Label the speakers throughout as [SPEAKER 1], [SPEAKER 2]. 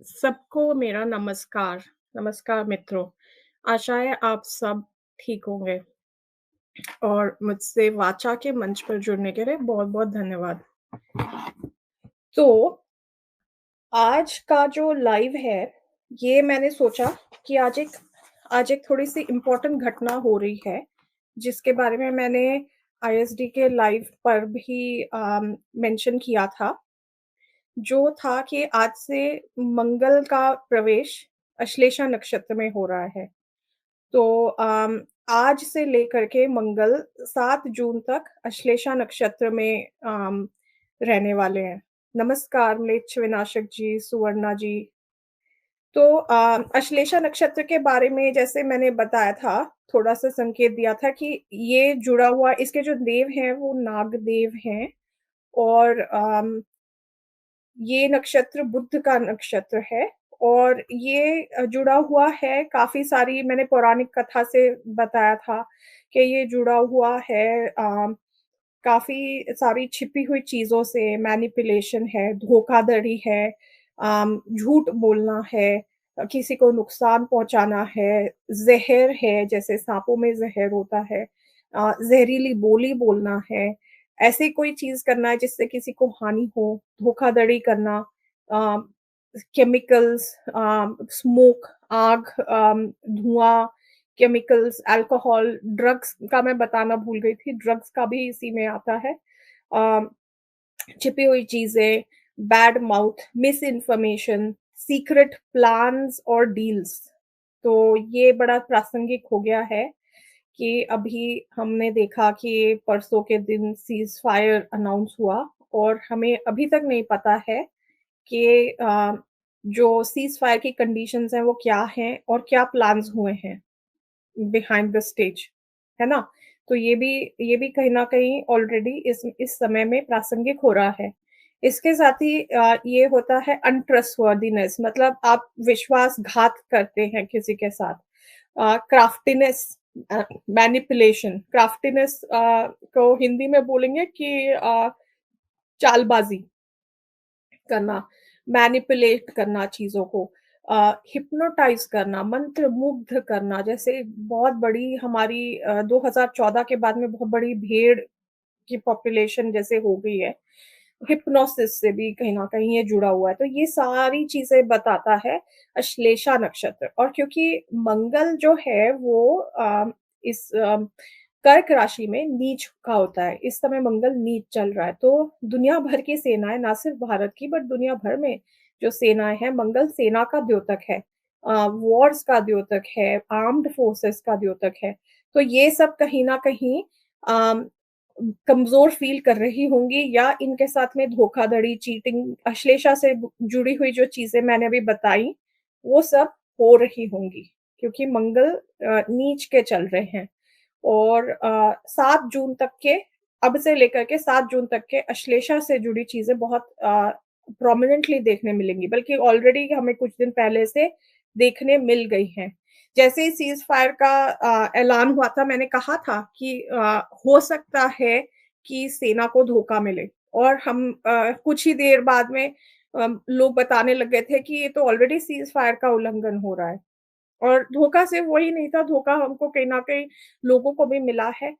[SPEAKER 1] सबको मेरा नमस्कार। नमस्कार मित्रों। आशा है आप सब ठीक होंगे और मुझसे वाचा के मंच पर जुड़ने के लिए बहुत-बहुत धन्यवाद। तो आज का जो लाइव है, ये मैंने सोचा कि आज एक थोड़ी-सी इम्पोर्टेंट घटना हो रही है, जिसके बारे में मैंने आईएसडी के लाइव पर भी मेंशन किया था। जो था कि आज से मंगल का प्रवेश अश्लेषा नक्षत्र में हो रहा है। तो आज से लेकर के मंगल 7 जून तक अश्लेषा नक्षत्र में रहने वाले हैं। नमस्कार म्लेच्छ विनाशक जी, सुवर्णा जी। तो अश्लेषा नक्षत्र के बारे में जैसे मैंने बताया था, थोड़ा-सा संकेत दिया था कि ये जुड़ा हुआ इसके जो देव हैं वो नागदेव हैं और ये नक्षत्र बुध का नक्षत्र है और ये जुड़ा हुआ है काफ़ी सारी मैंने पौराणिक कथा से बताया था कि ये जुड़ा हुआ है काफ़ी सारी छिपी हुई चीज़ों से मैनिपुलेशन है, धोखाधड़ी है, झूठ बोलना है, किसी को नुकसान पहुँचाना है, ज़हर है, जैसे साँपों में ज़हर होता है, ज़हरीली बोली बोलना है, ऐसी कोई चीज़ करना है जिससे किसी को हानि हो, धोखाधड़ी करना, अ, केमिकल्स, स्मोक, आग, धुआँ, केमिकल्स, अल्कोहल, ड्रग्स का मैं बताना भूल गई थी, ड्रग्स का भी इसी में आता है। अ, छिपी हुई चीज़ें, bad mouth, miss information, secret plans और डील्स। तो ये बड़ा प्रासंगिक हो गया है कि अभी हमने देखा कि परसों के दिन सीज़फायर अनाउंस हुआ और हमें अभी तक नहीं पता है कि जो सीज़फायर की कंडीशंस हैं वो क्या हैं और क्या प्लान्स हुए हैं बिहाइंड द स्टेज, है ना? तो ये भी कहीं न कहीं ऑलरेडी इस समय में प्रासंगिक हो रहा है। इसके साथ ही ये होता है अनट्रस्टवर्दीनेस मतलब आप विश्वासघात करते हैं किसी के साथ। क्राफ्टीनेस, मैनिपुलेशन, क्राफ्टीनेस को हिंदी में बोलेंगे कि चालबाज़ी करना, मैनिपुलेट करना चीज़ों को, हिप्नोटाइज़ करना, मंत्रमुग्ध करना, जैसे बहुत बड़ी हमारी 2014 के बाद में बहुत बड़ी भीड़ की पॉपुलेशन जैसे हो गई है, हिप्नोसिस से भी कहीं न कहीं ये जुड़ा हुआ है। तो ये सारी चीज़ें बताता है अश्लेषा नक्षत्र और क्योंकि मंगल जो है वो इस कर्क राशि में नीच का होता है। इस समय मंगल नीच चल रहा है, तो दुनिया भर की सेनाएँ ना सिर्फ़ भारत की बट दुनिया भर में जो सेनाएँ हैं, मंगल सेना का द्योतक है। वॉर्स का द्योतक है, आर्म्ड फोर्सेस का द्योतक है। तो ये सब कहीं न कहीं अ, कमज़ोर फ़ील कर रही होंगी या इनके साथ में धोखाधड़ी, चीटिंग, अश्लेषा से जुड़ी हुई जो चीज़ें मैंने अभी बताई, वो सब हो रही होंगी, क्योंकि मंगल नीच के चल रहे हैं और 7 जून तक के अब से लेकर के 7 जून तक के अश्लेषा से जुड़ी चीज़ें बहुत प्रोमिनेंटली देखने मिलेंगी, बल्कि ऑलरेडी हमें कुछ दिन पहले से देखने मिल गई हैं। जैसे ही सीज़ फायर का ऐलान हुआ था, मैंने कहा था कि हो सकता है कि सेना को धोखा मिले और हम कुछ ही देर बाद में लोग बताने लग गए थे कि ये तो ऑलरेडी सीज़ फायर का उल्लंघन हो रहा है और धोखा सिर्फ़ वही नहीं था, धोखा हमको कहीं न कहीं लोगों को भी मिला है।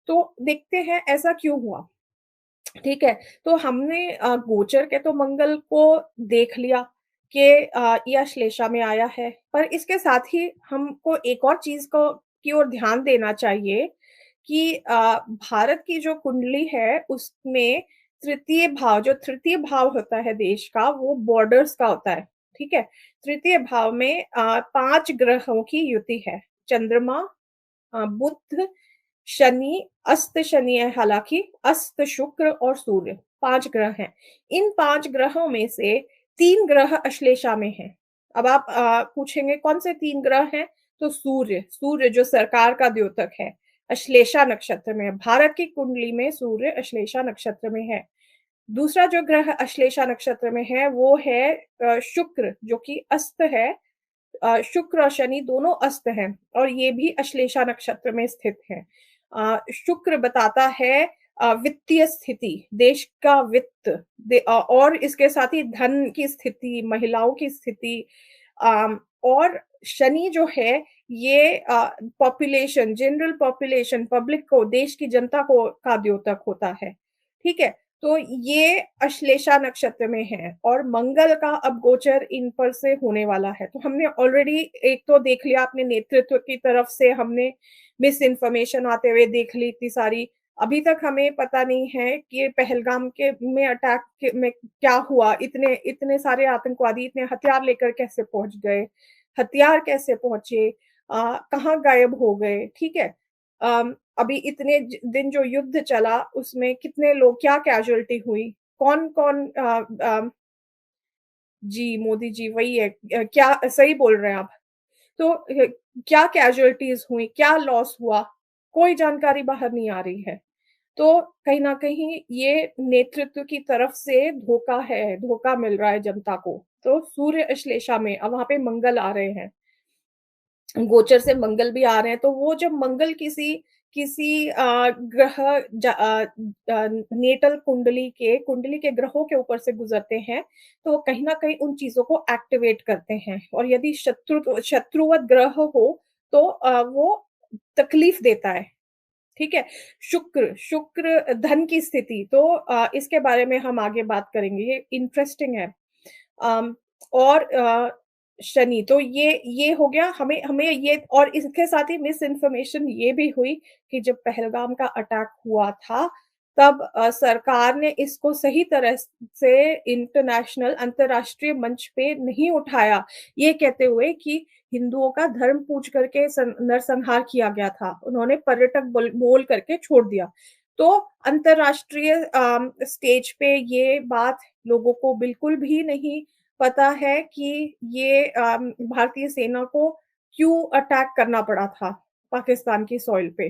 [SPEAKER 1] तो देखते हैं ऐसा क्यों हुआ? ठीक है, तो हमने गोचर के तो मंगल को देख लिया कि ये अश्लेषा में आया है, पर इसके साथ ही हमको एक और चीज़ को की ओर ध्यान देना चाहिए कि भारत की जो कुंडली है, उसमें तृतीय भाव होता है देश का, वो बॉर्डर्स का होता है, ठीक है? तृतीय भाव में 5 ग्रहों की युति है, चंद्रमा, बुध, शनि, अस्त शनि है हालाँकि, अस्त शुक्र और सूर्य 5 ग्रह हैं। इन 5 ग्रहों में से 3 ग्रह अश्लेषा में हैं। अब आप पूछेंगे कौन से 3 ग्रह हैं? तो सूर्य जो सरकार का द्योतक है, अश्लेषा नक्षत्र में है। भारत की कुंडली में सूर्य अश्लेषा नक्षत्र में है। दूसरा जो ग्रह अश्लेषा नक्षत्र में है वो है शुक्र जो कि अस्त है। शुक्र और शनि दोनों अस्त हैं और ये भी अश्लेषा नक्षत्र में स्थित हैं। शुक्र बताता है वित्तीय स्थिति, देश का वित्त और इसके साथ ही धन की स्थिति, महिलाओं की स्थिति और शनि जो है ये पॉपुलेशन, जनरल पॉपुलेशन, पब्लिक को, देश की जनता को का द्योतक होता है, ठीक है? तो ये अश्लेषा नक्षत्र में है और मंगल का अब गोचर इन पर से होने वाला है। तो हमने ऑलरेडी एक तो देख लिया, अपने नेतृत्व की तरफ से हमने मिस इन्फॉर्मेशन आते हुए देख ली इतनी सारी। अभी तक हमें पता नहीं है कि पहलगाम के में अटैक में क्या हुआ, इतने इतने सारे आतंकवादी इतने हथियार लेकर कैसे पहुंच गए, हथियार कैसे पहुंचे, कहाँ गायब हो गए, ठीक है? अभी इतने दिन जो युद्ध चला उसमें कितने लोग, क्या कैजुअलिटी हुई, कौन कौन जी मोदी जी वही है, क्या सही बोल रहे हैं आप। तो क्या कैजुअलिटीज हुई, क्या लॉस हुआ, कोई जानकारी बाहर नहीं आ रही है। तो कहीं न कहीं ये नेतृत्व की तरफ से धोखा है, धोखा मिल रहा है जनता को। तो सूर्य अश्लेषा में अब वहाँ पे मंगल आ रहे हैं, गोचर से मंगल भी आ रहे हैं, तो वो जब मंगल किसी किसी ग्रह नेटल कुंडली के ग्रहों के ऊपर से गुज़रते हैं, तो वो कहीं न कहीं उन चीज़ों को एक्टिवेट करते हैं और यदि शत्रुवत ग्रह हो, तो वो तकलीफ देता है। ठीक है? शुक्र धन की स्थिति तो इसके बारे में हम आगे बात करेंगे, ये इंटरेस्टिंग है। अम, और शनि तो ये हो गया, हमें हमें ये और इसके साथ ही मिस इन्फॉर्मेशन ये भी हुई कि जब पहलगाम का अटैक हुआ था, तब सरकार ने इसको सही तरह से इंटरनेशनल अंतर्राष्ट्रीय मंच पे नहीं उठाया, ये कहते हुए कि हिंदुओं का धर्म पूछ करके नरसंहार किया गया था। उन्होंने पर्यटक बोल करके छोड़ दिया। तो अंतर्राष्ट्रीय स्टेज पे ये बात लोगों को बिल्कुल भी नहीं पता है कि ये भारतीय सेना को क्यों अटैक करना पड़ा था पाकिस्तान की सॉइल पे।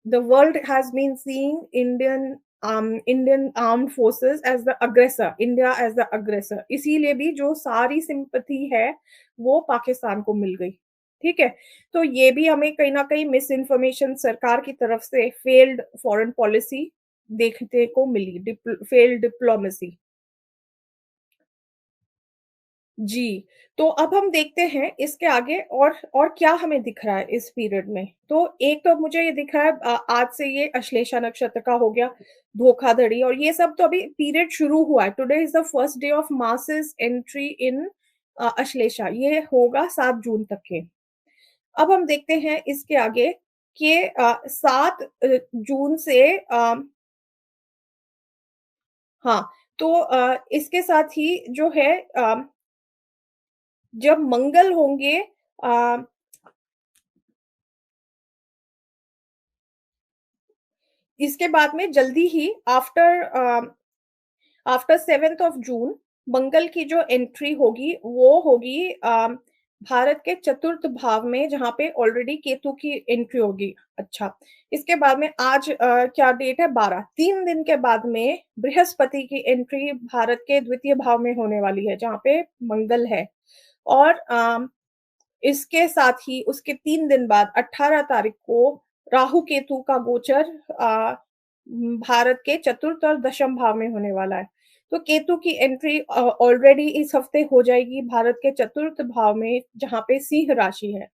[SPEAKER 1] The world has been seeing Indian armed forces as the aggressor, India as the aggressor. इसीलिए भी जो सारी सिंपैथी है वो पाकिस्तान को मिल गई, ठीक है? तो ये भी हमें कहीं न कहीं मिस इन्फॉर्मेशन सरकार की तरफ से फेल्ड फॉरेन पॉलिसी देखने को मिली, फेल्ड डिप्लोमेसी। जी, तो अब हम देखते हैं इसके आगे और क्या हमें दिख रहा है इस पीरियड में। तो एक तो मुझे ये दिख रहा है आज से ये अश्लेषा नक्षत्र का हो गया, धोखाधड़ी और ये सब तो अभी पीरियड शुरू हुआ है। Today is the first day of masses entry in Ashlesha, ये होगा 7 जून तक के। अब हम देखते हैं इसके आगे कि 7 जून से हाँ, तो इसके साथ ही जो है जब मंगल होंगे अ, इसके बाद में जल्दी ही आफ्टर 7th ऑफ जून मंगल की जो एंट्री होगी वो होगी भारत के चतुर्थ भाव में जहाँ पे ऑलरेडी केतु की एंट्री होगी। अच्छा, इसके बाद में आज क्या डेट है 12, 3 दिन के बाद में बृहस्पति की एंट्री भारत के द्वितीय भाव में होने वाली है जहाँ पे मंगल है और इसके साथ ही उसके 3 दिन बाद 18 तारीख को राहु केतु का गोचर भारत के चतुर्थ और दशम भाव में होने वाला है। तो केतु की एंट्री ऑलरेडी इस हफ्ते हो जाएगी भारत के चतुर्थ भाव में जहाँ पे सिंह राशि है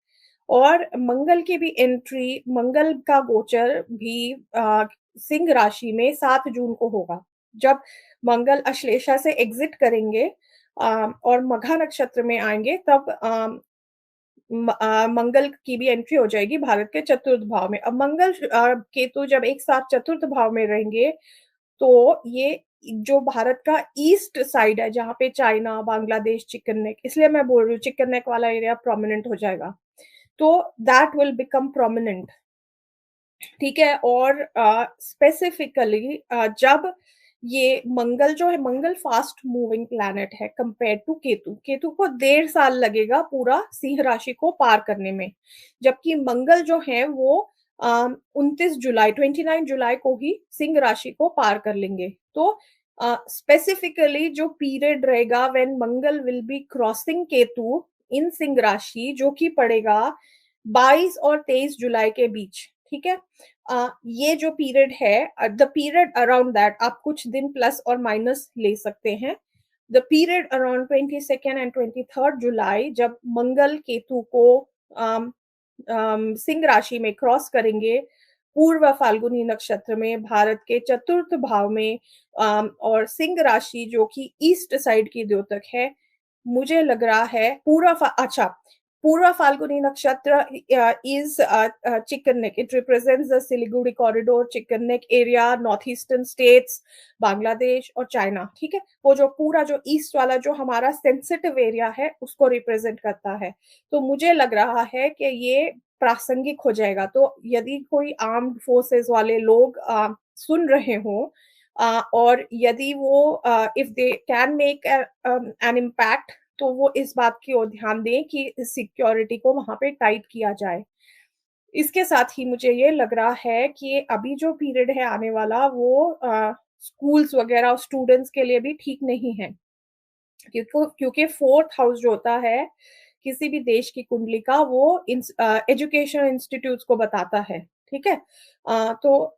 [SPEAKER 1] और मंगल की भी एंट्री, मंगल का गोचर भी सिंह राशि में 7 जून को होगा। जब मंगल अश्लेषा से एग्ज़िट करेंगे और मघा नक्षत्र में आएँगे तब मंगल की भी एंट्री हो जाएगी भारत के चतुर्थ भाव में। अब मंगल केतु जब एक साथ चतुर्थ भाव में रहेंगे, तो ये जो भारत का ईस्ट साइड है, जहाँ पे चाइना, बांग्लादेश, चिकन नेक इसलिए मैं बोल रही हूँ चिकन नेक वाला एरिया प्रोमिनेंट हो जाएगा। तो दैट विल बिकम प्रोमिनेंट, ठीक है? और स्पेसिफिकली जब ये मंगल जो है, मंगल फास्ट मूविंग प्लैनेट है कंपेयर टू केतु। केतु को 1.5 साल लगेगा पूरा सिंह राशि को पार करने में, जबकि मंगल जो है वो 29 जुलाई 29 जुलाई को ही सिंह राशि को पार कर लेंगे। तो स्पेसिफिकली जो पीरियड रहेगा when Mangal will be crossing Ketu in सिंह राशि जो कि पड़ेगा 22 और 23 जुलाई के बीच, ठीक है? ये जो पीरियड है द पीरियड अराउंड दैट आप कुछ दिन प्लस और माइनस ले सकते हैं। The period around 22nd and 23rd जुलाई जब मंगल केतु को अम सिंह राशि में क्रॉस करेंगे, पूर्व फाल्गुनी नक्षत्र में भारत के चतुर्थ भाव में और सिंह राशि जो कि ईस्ट साइड की द्योतक है, मुझे लग रहा है पूर्व फाल्गुनी नक्षत्र is chicken neck. It represents the Siliguri corridor, chicken neck area, north eastern states, Bangladesh और चाइना, ठीक है? वो जो पूरा जो ईस्ट वाला जो हमारा सेंसिटिव एरिया है, उसको रिप्रेजेंट करता है। तो मुझे लग रहा है कि ये प्रासंगिक हो जाएगा। तो यदि कोई आर्म्ड फोर्सेस वाले लोग सुन रहे हों और यदि वो if they can make an impact तो वो इस बात की ओर ध्यान दें कि सिक्योरिटी को वहाँ पे टाइट किया जाए। इसके साथ ही मुझे ये लग रहा है कि अभी जो पीरियड है आने वाला वो स्कूल्स वगैरह और स्टूडेंट्स के लिए भी ठीक नहीं है। क्योंकि 4th हाउस जो होता है, किसी भी देश की कुंडली का वो एजुकेशनल इंस्टीट्यूट्स को बताता है, ठीक है? तो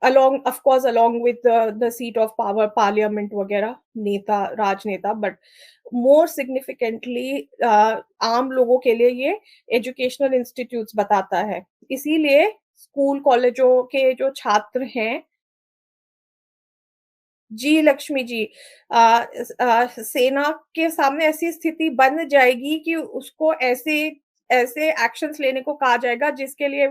[SPEAKER 1] along with the seat of power, parliament वगैरह, नेता, राजनेता, बट मोर सिग्निफिकेंटली आम लोगों के लिए ये एजुकेशनल इंस्टीट्यूट्स बताता है। इसीलिए स्कूल कॉलेजों के जो छात्र हैं जी, लक्ष्मी जी। सेना के सामने ऐसी स्थिति बन जाएगी कि उसको ऐसे ऐसे एक्शंस लेने को कहा जाएगा जिसके लिए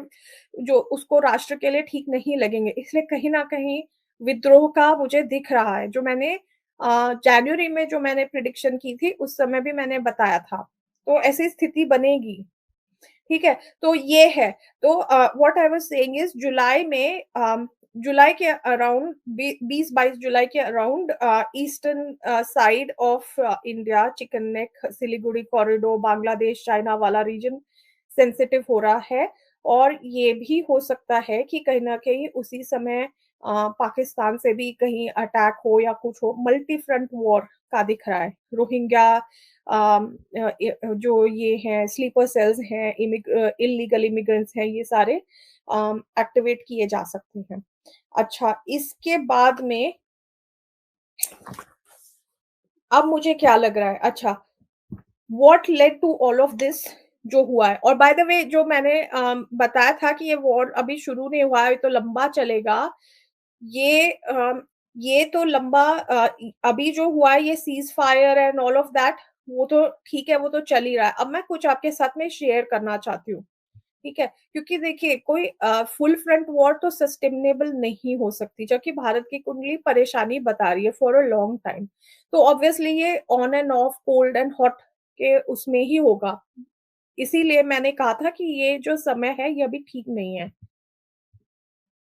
[SPEAKER 1] जो उसको राष्ट्र के लिए ठीक नहीं लगेंगे। इसलिए कहीं न कहीं विद्रोह का मुझे दिख रहा है, जो मैंने जनवरी में जो मैंने प्रेडिक्शन की थी, उस समय भी मैंने बताया था। तो ऐसी स्थिति बनेगी। ठीक है? तो ये है। तो what I was saying is जुलाई के अराउंड 20-22 जुलाई के around eastern side of India, chicken neck, Siliguri corridor, Bangladesh, China वाला रीजन सेंसिटिव हो रहा है और ये भी हो सकता है कि कहीं न कहीं उसी समय पाकिस्तान से भी कहीं अटैक हो या कुछ हो, मल्टी फ्रंट वॉर का दिख रहा है। रोहिंग्या जो ये हैं स्लीपर सेल्स हैं, इल्लीगल इमिग्रेंट्स हैं, ये सारे एक्टिवेट किए जा सकते हैं। अच्छा, इसके बाद में अब मुझे क्या लग रहा है, अच्छा, what led to all of this जो हुआ है, और बाय द वे जो मैंने बताया था कि ये वॉर अभी शुरू नहीं हुआ है, ये तो लंबा चलेगा। ये तो लंबा अभी जो हुआ है ये seize fire and all of that, वो तो ठीक है, वो तो चल ही रहा है। अब मैं कुछ आपके साथ में शेयर करना चाहती हूँ, ठीक है? क्योंकि देखिए कोई फुल फ्रंट वॉर तो सस्टेनेबल नहीं हो सकती, जबकि भारत की कुंडली परेशानी बता रही है फॉर अ लॉन्ग टाइम। तो ऑब्वियसली ये on end of, cold and hot के उसमें ही होगा। इसीलिए मैंने कहा था कि ये जो समय है ये अभी ठीक नहीं है।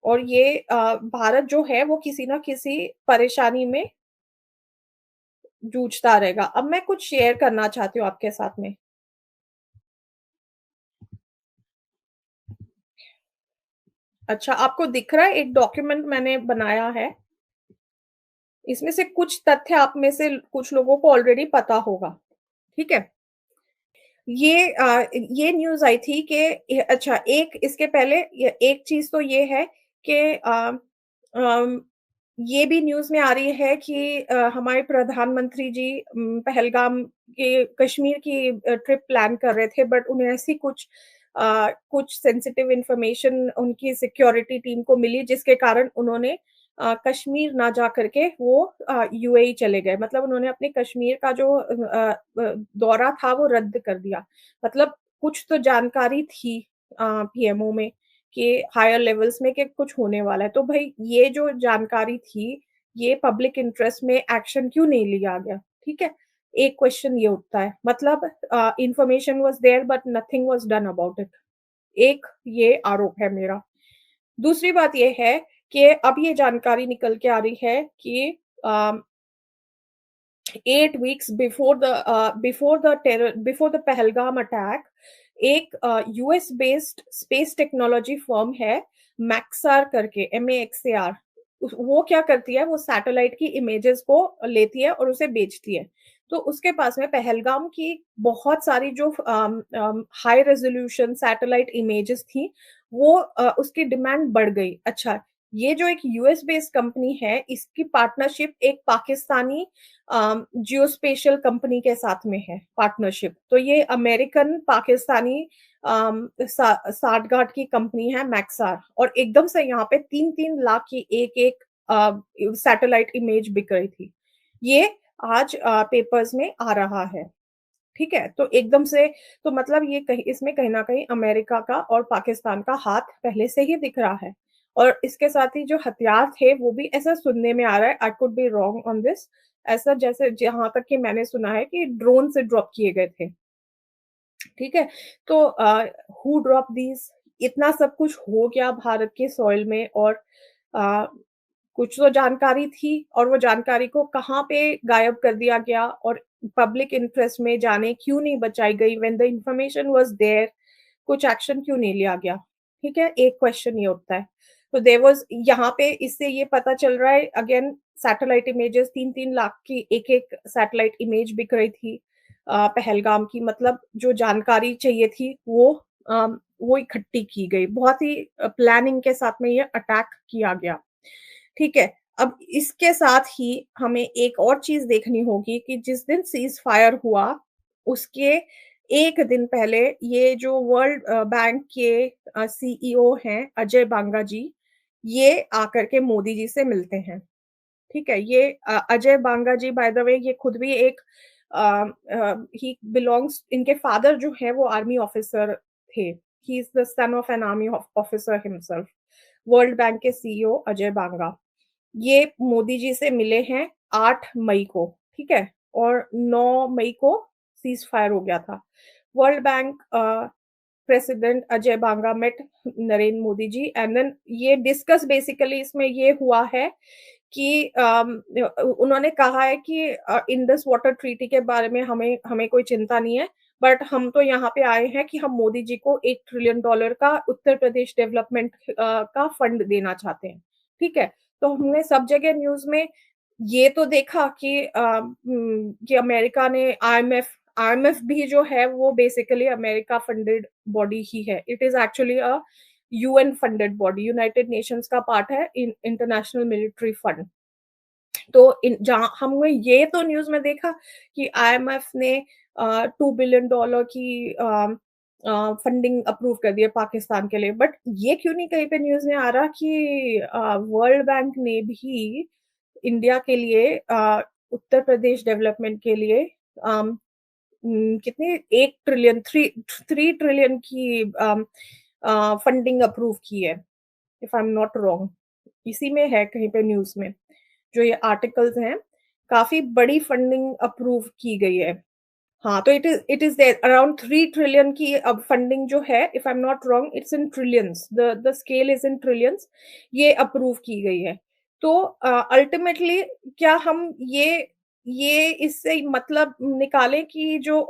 [SPEAKER 1] और ये भारत जो है वो किसी न किसी परेशानी में जूझता रहेगा। अब मैं कुछ शेयर करना चाहती हूँ आपके साथ में। अच्छा, आपको दिख रहा है एक डॉक्यूमेंट मैंने बनाया है। इसमें से कुछ तथ्य आप में से कुछ लोगों को ऑलरेडी पता होगा, ठीक है? ये न्यूज़ आई थी कि अच्छा, एक इसके पहले एक चीज़ तो ये है कि अम, ये भी न्यूज़ में आ रही है कि हमारे प्रधानमंत्री जी पहलगाम के कश्मीर की ट्रिप प्लान कर रहे थे, बट उन्हें ऐसी कुछ सेंसिटिव इन्फॉर्मेशन उनकी सिक्योरिटी टीम को मिली जिसके कारण उन्होंने कश्मीर ना जा कर के वो यूएई चले गए। मतलब उन्होंने अपने कश्मीर का जो दौरा था वो रद्द कर दिया। मतलब कुछ तो जानकारी थी पीएमओ में कि हायर लेवल्स में कि कुछ होने वाला है। तो भई ये जो जानकारी थी, ये पब्लिक इंटरेस्ट में एक्शन क्यों नहीं लिया गया? ठीक है? एक क्वेश्चन ये उठता है। मतलब information was there but nothing was done about it. एक ये आरोप है मेरा। दूसरी बात ये है कि अब ये जानकारी निकल के आ रही है कि a 8 weeks before the Pahalgam attack एक US based space technology firm है मैक्सार करके, MAXAR। वो क्या करती है, वो सैटेलाइट की इमेजेस को लेती है और उसे बेचती है। तो उसके पास में पहलगाम की बहुत सारी जो हाई रेज़ोल्यूशन सैटेलाइट इमेजेस थी, वो उसकी डिमांड बढ़ गई। अच्छा, ये जो एक यूएस बेस्ड कंपनी है, इसकी पार्टनरशिप एक पाकिस्तानी जियोस्पेशियल कंपनी के साथ में है पार्टनरशिप। तो ये अमेरिकन पाकिस्तानी साठगांठ की कंपनी है मैक्सार और एकदम से यहाँ पे 3-3 लाख की एक-एक सैटेलाइट इमेज बिक रही थी। ये आज पेपर्स में आ रहा है, ठीक है? तो एकदम से तो मतलब ये कहीं इसमें कहीं न कहीं अमेरिका का और पाकिस्तान का हाथ पहले से ही दिख रहा है। और इसके साथ ही जो हथियार थे वो भी ऐसा सुनने में आ रहा है, I could be wrong on this, ऐसा जैसे जहाँ तक कि मैंने सुना है कि ड्रोन से ड्रॉप किए गए थे। ठीक है? तो हू ड्रॉप दीज़ इतना सब कुछ हो गया भारत के सॉइल में और अ, कुछ तो जानकारी थी और वो जानकारी को कहाँ पे गायब कर दिया गया और पब्लिक इंटरेस्ट में जाने क्यों नहीं बचाई गई when the information was there, कुछ एक्शन क्यों नहीं लिया गया? ठीक है? एक क्वेश्चन ये उठता है। तो देयर वाज़ यहाँ पे इससे ये पता चल रहा है अगेन सैटेलाइट इमेजेस 3-3 लाख की एक-एक सैटेलाइट इमेज बिक रही थी पहलगाम की मतलब जो जानकारी चाहिए थी वो इकट्ठी की गई। बहुत ही प्लानिंग के साथ में ये अटैक किया गया। ठीक है? अब इसके साथ ही हमें एक और चीज़ देखनी होगी कि जिस दिन सीज़ फायर हुआ, उसके 1 दिन पहले ये जो वर्ल्ड बैंक के सीईओ हैं अजय बांगा जी, ये आकर के मोदी जी से मिलते हैं। ठीक है? ये अजय बांगा जी बाय द वे ये खुद भी एक ही बिलॉन्ग्स इनके फादर जो हैं वो आर्मी ऑफिसर थे। He is the son of an army officer himself. World bank के सीईओ अजय बांगा। ये मोदी जी से मिले हैं 8 मई को, ठीक है? और 9 मई को सीज़ फायर हो गया था। World Bank president Ajay Banga met Narendra Modi ji and then ये डिस्कस बेसिकली इसमें ये हुआ है कि उन्होंने कहा है कि इंडस वाटर ट्रीटी के बारे में हमें हमें कोई चिंता नहीं है, बट हम तो यहाँ पे आए हैं कि हम मोदी जी को $1 ट्रिलियन का उत्तर प्रदेश डेवलपमेंट का फंड देना चाहते हैं, ठीक है? तो हमने सब जगह न्यूज़ में ये तो देखा कि कि अमेरिका ने आईएमएफ भी जो है वो बेसिकली अमेरिका फंडेड बॉडी ही है। It is actually a UN funded body, United Nations का पार्ट है इन इंटरनेशनल मिलिट्री फंड। तो इन जहाँ हमने ये तो न्यूज़ में देखा कि आईएमएफ ने $2 बिलियन की फंडिंग अप्रूव कर दी है पाकिस्तान के लिए। बट ये क्यों नहीं कहीं पे न्यूज़ में आ रहा कि वर्ल्ड बैंक ने भी इंडिया के लिए उत्तर प्रदेश डेवलपमेंट के लिए अम, कितने 1 ट्रिलियन 3 ट्रिलियन की फंडिंग अप्रूव की है, if I am not wrong. इसी में है कहीं पे न्यूज़ में, जो ये आर्टिकल्स हैं, काफ़ी बड़ी फंडिंग अप्रूव की गई है। हाँ, तो it is there around 3 trillion की अब फंडिंग जो है, if I am not wrong it's in trillions, the scale is in trillions, ये अप्रूव की गई है। तो अल्टीमेटली क्या हम ये इससे मतलब निकालें कि जो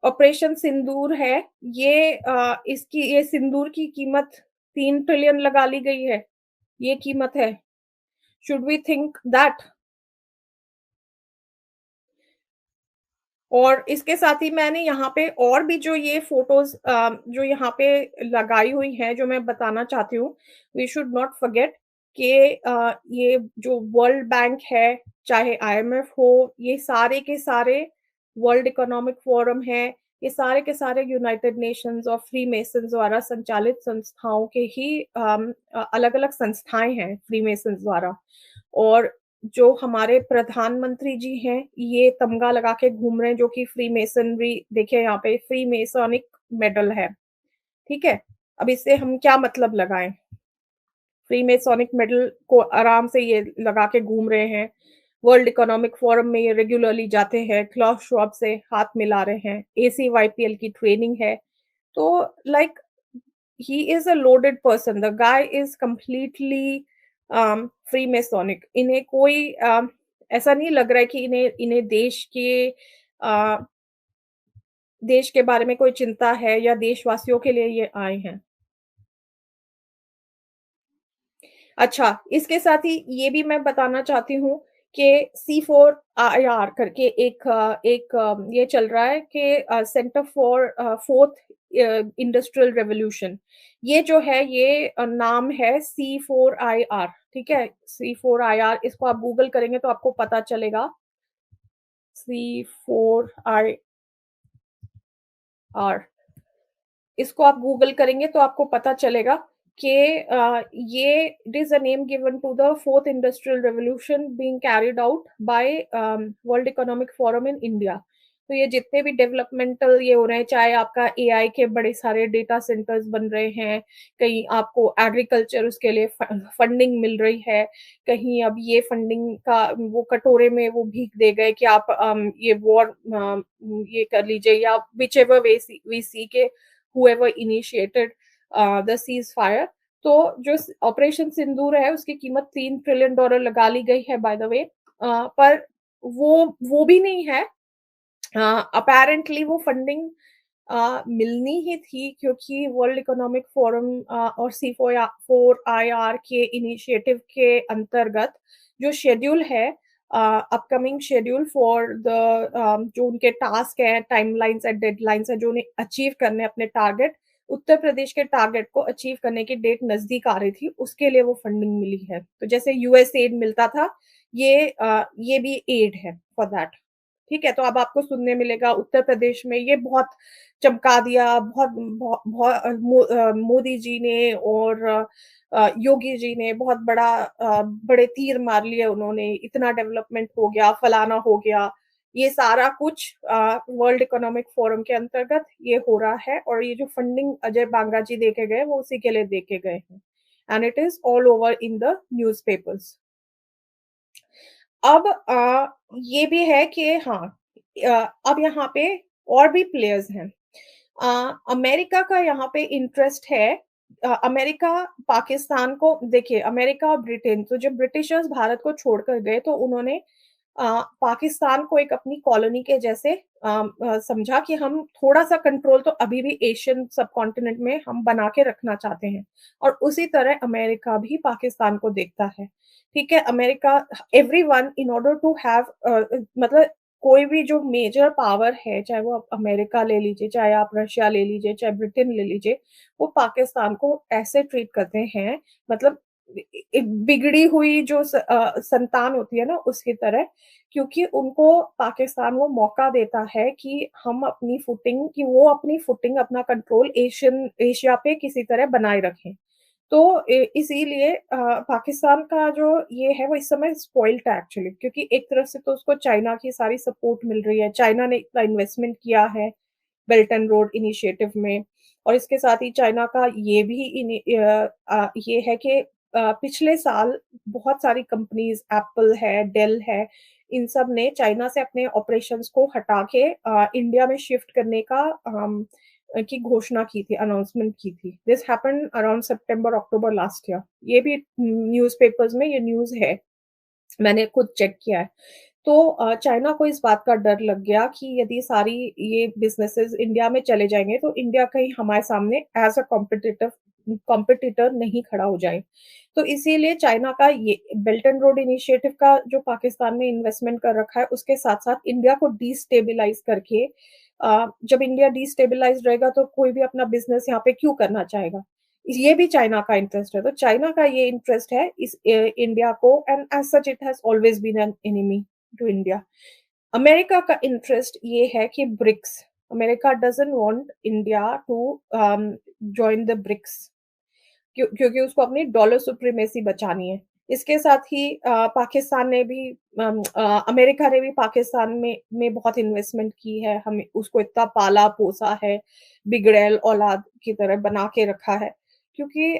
[SPEAKER 1] ऑपरेशन सिंदूर है, ये सिंदूर की कीमत 3 ट्रिलियन लगा ली गई है, ये कीमत है। Should we think that? और इसके साथ ही मैंने यहाँ पे और भी जो ये फ़ोटोज़ जो यहाँ पे लगाई हुई हैं, जो मैं बताना चाहती हूँ, वी शुड नॉट फॉरगेट कि ये जो वर्ल्ड बैंक है, चाहे आईएमएफ हो, ये सारे के सारे वर्ल्ड इकोनॉमिक फोरम है, ये सारे के सारे यूनाइटेड नेशंस और फ्रीमेसन्स द्वारा संचालित संस्थाओं के ही अलग-अलग संस्थाएँ हैं फ्रीमेसन्स द्वारा। और जो हमारे प्रधानमंत्री जी हैं, ये तमगा लगा के घूम रहे हैं जो कि फ्रीमेसनरी देखिए यहाँ पे फ्रीमेसोनिक मेडल है, ठीक है? अब इससे हम क्या मतलब लगाएँ? फ्रीमेसोनिक मेडल को आराम से ये लगा के घूम रहे हैं। वर्ल्ड इकोनॉमिक फोरम में ये रेगुलरली जाते हैं, क्लास श्वाब से हाथ मिला रहे हैं, एसीवाईपीएल की ट्रेनिंग है। तो like he is a loaded person. The guy is completely freemasonic. इन्हें कोई ऐसा नहीं लग रहा है कि इन्हें इन्हें अ, देश के बारे में कोई चिंता है या देशवासियों के लिए ये आए हैं। अच्छा, इसके साथ ही ये भी मैं बताना चाहती हूँ कि C4IR करके ये चल रहा है कि centre for fourth industrial revolution. ये जो है ये नाम है C4IR, ठीक है? C4IR इसको आप गूगल करेंगे तो आपको पता चलेगा। C4IR इसको आप गूगल करेंगे तो आपको पता चलेगा कि ये it is a name given to the fourth industrial revolution being carried out by World Economic Forum in India. तो ये जितने भी डेवलपमेंटल ये हो रहे हैं, चाहे आपका एआई के बड़े सारे डेटा सेंटर्स बन रहे हैं, कहीं आपको एग्रीकल्चर उसके लिए फंडिंग मिल रही है, कहीं अब ये फंडिंग का वो कटोरे में वो भीख दे गए कि आप ये वॉर ये कर लीजिए या व्हिचएवर वी सी के whoever initiated the ceasefire। तो जो ऑपरेशन सिंदूर है उसकी कीमत $3 ट्रिलियन लगा ली गई है बाय द वे। पर वो भी नहीं है। अपैरेंटली वो फंडिंग मिलनी ही थी क्योंकि वर्ल्ड इकोनॉमिक फोरम और C4IR के इनिशिएटिव के अंतर्गत जो शेड्यूल है, अपकमिंग शेड्यूल फॉर द जो उनके टास्क है, टाइमलाइन्स एंड डेडलाइन्स है जो उन्हें अचीव करने अपने टारगेट, उत्तर प्रदेश के टारगेट को अचीव करने की डेट नज़दीक आ रही थी, उसके लिए वो फंडिंग मिली है। तो जैसे यूएसएड मिलता था, ये भी एड है फॉर दैट। ठीक है? तो अब आपको सुनने मिलेगा उत्तर प्रदेश में ये बहुत चमका दिया, मोदी जी ने और योगी जी ने बहुत बड़े तीर मार लिए उन्होंने, इतना डेवलपमेंट हो गया, फलाना हो गया। ये सारा कुछ वर्ल्ड इकोनॉमिक फोरम के अंतर्गत ये हो रहा है और ये जो फंडिंग अजय बांगा जी दे के गए, वो उसी के लिए दे के गए हैं। And it is all over in the newspapers. अब ये भी है कि हाँ, अब यहाँ पे और भी प्लेयर्स हैं। अमेरिका का यहाँ पे इंटरेस्ट है। अमेरिका पाकिस्तान को देखिए, अमेरिका और ब्रिटेन तो जब ब्रिटिशर्स भारत को छोड़कर गए तो उन्होंने पाकिस्तान को एक अपनी कॉलोनी के जैसे समझा कि हम थोड़ा-सा कंट्रोल तो अभी भी एशियन सबकॉन्टिनेंट में हम बना के रखना चाहते हैं और उसी तरह अमेरिका भी पाकिस्तान को देखता है। ठीक है? America everyone in order to have मतलब कोई भी जो मेजर पावर है, चाहे वो आप अमेरिका ले लीजिए, चाहे आप रशिया ले लीजिए, चाहे ब्रिटेन ले लीजिए, वो पाकिस्तान को ऐसे ट्रीट करते हैं मतलब एक बिगड़ी हुई जो संतान होती है ना उसकी तरह, क्योंकि उनको पाकिस्तान वो मौका देता है कि वो अपनी फुटिंग, अपना कंट्रोल एशिया पे किसी तरह बनाए रखें। तो इसीलिए पाकिस्तान का जो ये है वो इस समय स्पॉइल्ड है एक्चुअली, क्योंकि एक तरफ से तो उसको चाइना की सारी सपोर्ट मिल रही है। चाइना ने इतना इन्वेस्टमेंट किया है बेल्ट एंड रोड इनिशिएटिव में और इसके साथ ही चाइना का ये है कि पिछले साल बहुत सारी कंपनीज़ एप्पल है, डेल है, इन सब ने चाइना से अपने ऑपरेशंस को हटा के इंडिया में शिफ्ट करने की घोषणा की थी, अनाउंसमेंट की थी। This happened around September October last year. ये भी न्यूज़पेपर्स में ये न्यूज़ है, मैंने खुद चेक किया है। तो चाइना को इस बात का डर लग गया कि यदि सारी ये बिज़नेसेस इंडिया में चले जाएँगे, तो इंडिया कहीं हमारे सामने एज़ अ कॉम्पिटिटर नहीं खड़ा हो जाए। तो इसीलिए चाइना का ये बेल्ट एंड रोड इनिशिएटिव का जो पाकिस्तान ने इन्वेस्टमेंट कर रखा है, उसके साथ-साथ इंडिया को डिस्टेबलाइज़ करके जब इंडिया डिस्टेबलाइज़्ड रहेगा, तो कोई भी अपना बिज़नेस यहाँ पे क्यों करना चाहेगा? ये भी चाइना का इंटरेस्ट है। तो चाइना का ये इंटरेस्ट है इंडिया को and as such it has always been an enemy to India. America का इंटरेस्ट ये है कि BRICS, America doesn't want India to join the BRICS क्योंकि उसको अपनी डॉलर सुप्रीमेसी बचानी है। इसके साथ ही पाकिस्तान ने भी अमेरिका ने भी पाकिस्तान में बहुत इन्वेस्टमेंट की है, हमें उसको इतना पाला-पोसा है, बिगड़ैल औलाद की तरह बना के रखा है। क्योंकि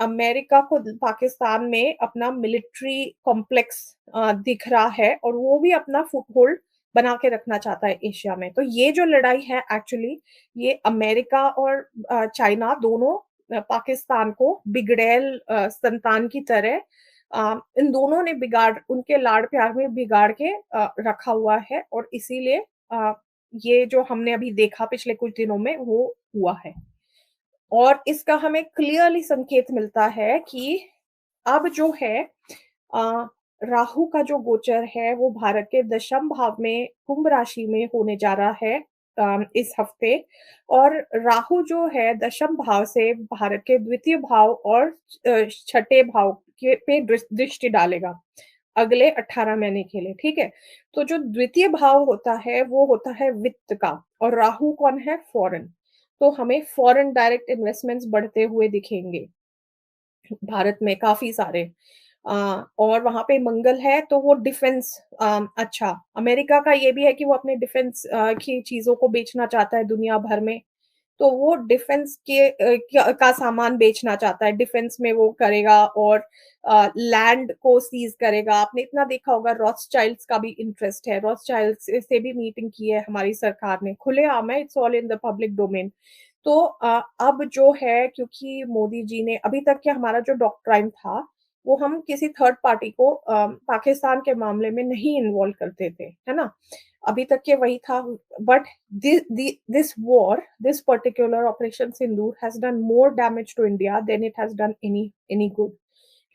[SPEAKER 1] अमेरिका को पाकिस्तान में अपना मिलिट्री कॉम्प्लेक्स दिख रहा है और वो भी अपना फुटहोल्ड बना के रखना चाहता है एशिया में। तो ये जो लड़ाई है एक्चुअली ये अमेरिका और चाइना दोनों पाकिस्तान को बिगड़ैल संतान की तरह इन दोनों ने उनके लाड़-प्यार में बिगाड़ के रखा हुआ है और इसीलिए ये जो हमने अभी देखा पिछले कुछ दिनों में वो हुआ है। और इसका हमें क्लियरली संकेत मिलता है कि अब जो है अ, राहु का जो गोचर है वो भारत के दशम भाव में कुंभ राशि में होने जा रहा है इस हफ्ते। और राहु जो है दशम भाव से भारत के द्वितीय भाव और छठे भाव के पे दृष्टि डालेगा अगले 18 महीने के लिए, ठीक है? तो जो द्वितीय भाव होता है वो होता है वित्त का, और राहु कौन है? फॉरेन। तो हमें फॉरेन डायरेक्ट इन्वेस्टमेंट्स बढ़ते हुए दिखेंगे भारत में काफ़ी सारे। अ, और वहाँ पे मंगल है तो वो डिफेंस, अच्छा, अमेरिका का ये भी है कि वो अपने डिफेंस की चीज़ों को बेचना चाहता है दुनिया भर में। तो वो डिफेंस के क्या का सामान बेचना चाहता है, डिफेंस में वो करेगा, और लैंड को सीज़ करेगा। आपने इतना देखा होगा, रॉथस्चाइल्ड्स का भी इंटरेस्ट है, रॉथस्चाइल्ड्स से भी मीटिंग की है हमारी सरकार ने, खुलेआम है, it's all in the public domain. तो अब जो है, क्योंकि मोदी जी ने अभी तक के हमारा जो डॉक्ट्राइन था, वो हम किसी थर्ड पार्टी को पाकिस्तान के मामले में नहीं इन्वॉल्व करते थे, है ना? अभी तक के वही था, but this war, this particular Operation Sindoor has done more damage to India than it has done any good.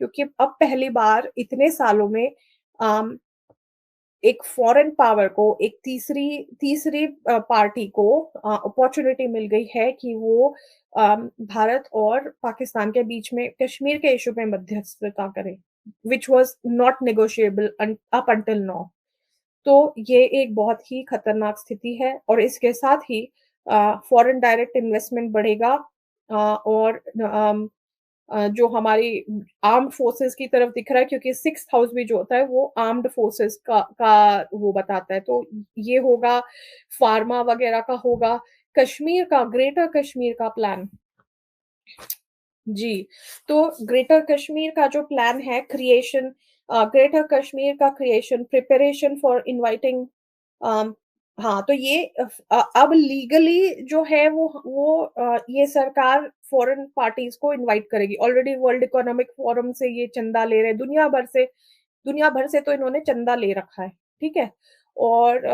[SPEAKER 1] क्योंकि अब पहली बार इतने सालों में अम, एक फॉरेन पावर को, एक तीसरी तीसरी पार्टी को अपॉर्चुनिटी मिल गई है कि वो भारत और पाकिस्तान के बीच में कश्मीर के इश्यू में मध्यस्थता करे, which was not negotiable up until now. तो ये एक बहुत ही खतरनाक स्थिति है, और इसके साथ ही फॉरेन डायरेक्ट इन्वेस्टमेंट बढ़ेगा, और जो हमारी आर्म्ड फोर्सेस की तरफ दिख रहा है, क्योंकि 6th हाउस भी जो होता है वो आर्म्ड फोर्सेस का वो बताता है। तो ये होगा, फार्मा वगैरह का होगा, कश्मीर का, ग्रेटर कश्मीर का प्लान। जी, तो ग्रेटर कश्मीर का जो प्लान है, क्रिएशन, ग्रेटर कश्मीर का क्रिएशन, प्रिपरेशन फॉर इनवाइटिंग, अम, हाँ, तो ये अब लीगली जो है ये सरकार फॉरेन पार्टीज़ को इनवाइट करेगी। ऑलरेडी वर्ल्ड इकोनॉमिक फोरम से ये चंदा ले रहे हैं, दुनिया भर से तो इन्होंने चंदा ले रखा है, ठीक है? और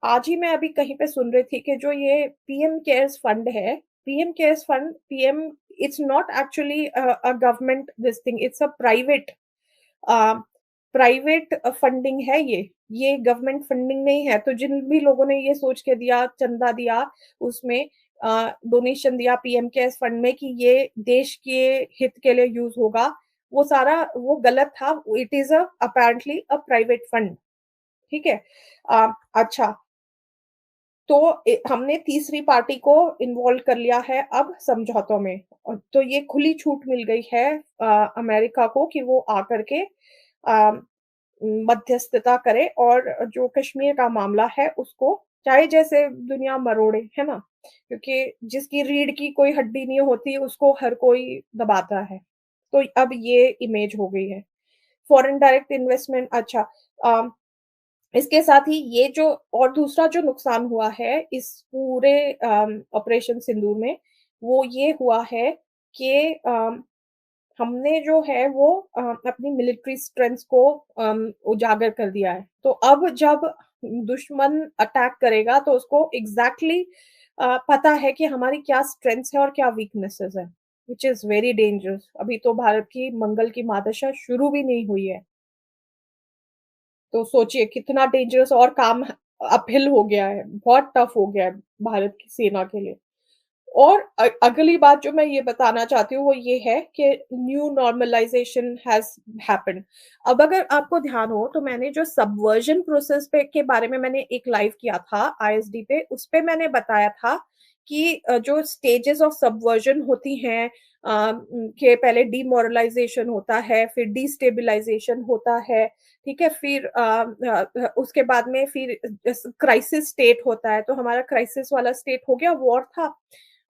[SPEAKER 1] आज ही मैं अभी कहीं पे सुन रही थी कि जो ये पीएम केयर्स फंड है, PM cares fund, PM, it's not actually a government this thing, it's a a, private funding है ये। ये गवर्नमेंट फंडिंग नहीं है। तो जिन भी लोगों ने ये सोच के दिया, चंदा दिया, उसमें डोनेशन दिया पीएम केयर्स फंड में कि ये देश के हित के लिए यूज़ होगा, वो सारा वो गलत था। It is apparently a private fund, ठीक है? अच्छा, तो हमने तीसरी पार्टी को इन्वॉल्व कर लिया है अब समझौतों में। तो ये खुली छूट मिल गई है अमेरिका को कि वो आकर के मध्यस्थता करे, और जो कश्मीर का मामला है उसको चाहे जैसे दुनिया मरोड़े, है ना? क्योंकि जिसकी रीढ़ की कोई हड्डी नहीं होती उसको हर कोई दबाता है। तो अब ये इमेज हो गई है। फॉरेन डायरेक्ट इन्वेस्टमेंट, अच्छा, अ इसके साथ ही ये जो, और दूसरा जो नुकसान हुआ है इस पूरे ऑपरेशन सिंदूर में, वो ये हुआ है कि हमने जो है वो अपनी मिलिट्री स्ट्रेंथ को उजागर कर दिया है। तो अब जब दुश्मन अटैक करेगा तो उसको एग्ज़ैक्टली पता है कि हमारी क्या स्ट्रेंथ्स है और क्या वीकनेसेस है, व्हिच इज़ वेरी डेंजरस। अभी तो भारत की मंगल की महादशा शुरू भी नहीं हुई है। तो सोचिए कितना डेंजरस, और काम अपहिल हो गया है, बहुत टफ हो गया है भारत की सेना के लिए। और अगली बात जो मैं ये बताना चाहती हूँ वो ये है कि न्यू नॉर्मलाइज़ेशन हैज़ हैपेंड। अब अगर आपको ध्यान हो तो मैंने जो सबवर्जन प्रोसेस पे के बारे में मैंने एक लाइव किया था आईएसडी पे, उसपे मैंने बताया था कि जो स्टेजेस ऑफ सबवर्जन होती हैं, कि पहले डीमोरलाइज़ेशन होता है, फिर डिस्टेबलाइज़ेशन होता है, ठीक है? फिर उसके बाद में फिर क्राइसिस स्टेट होता है। तो हमारा क्राइसिस वाला स्टेट हो गया, वॉर था।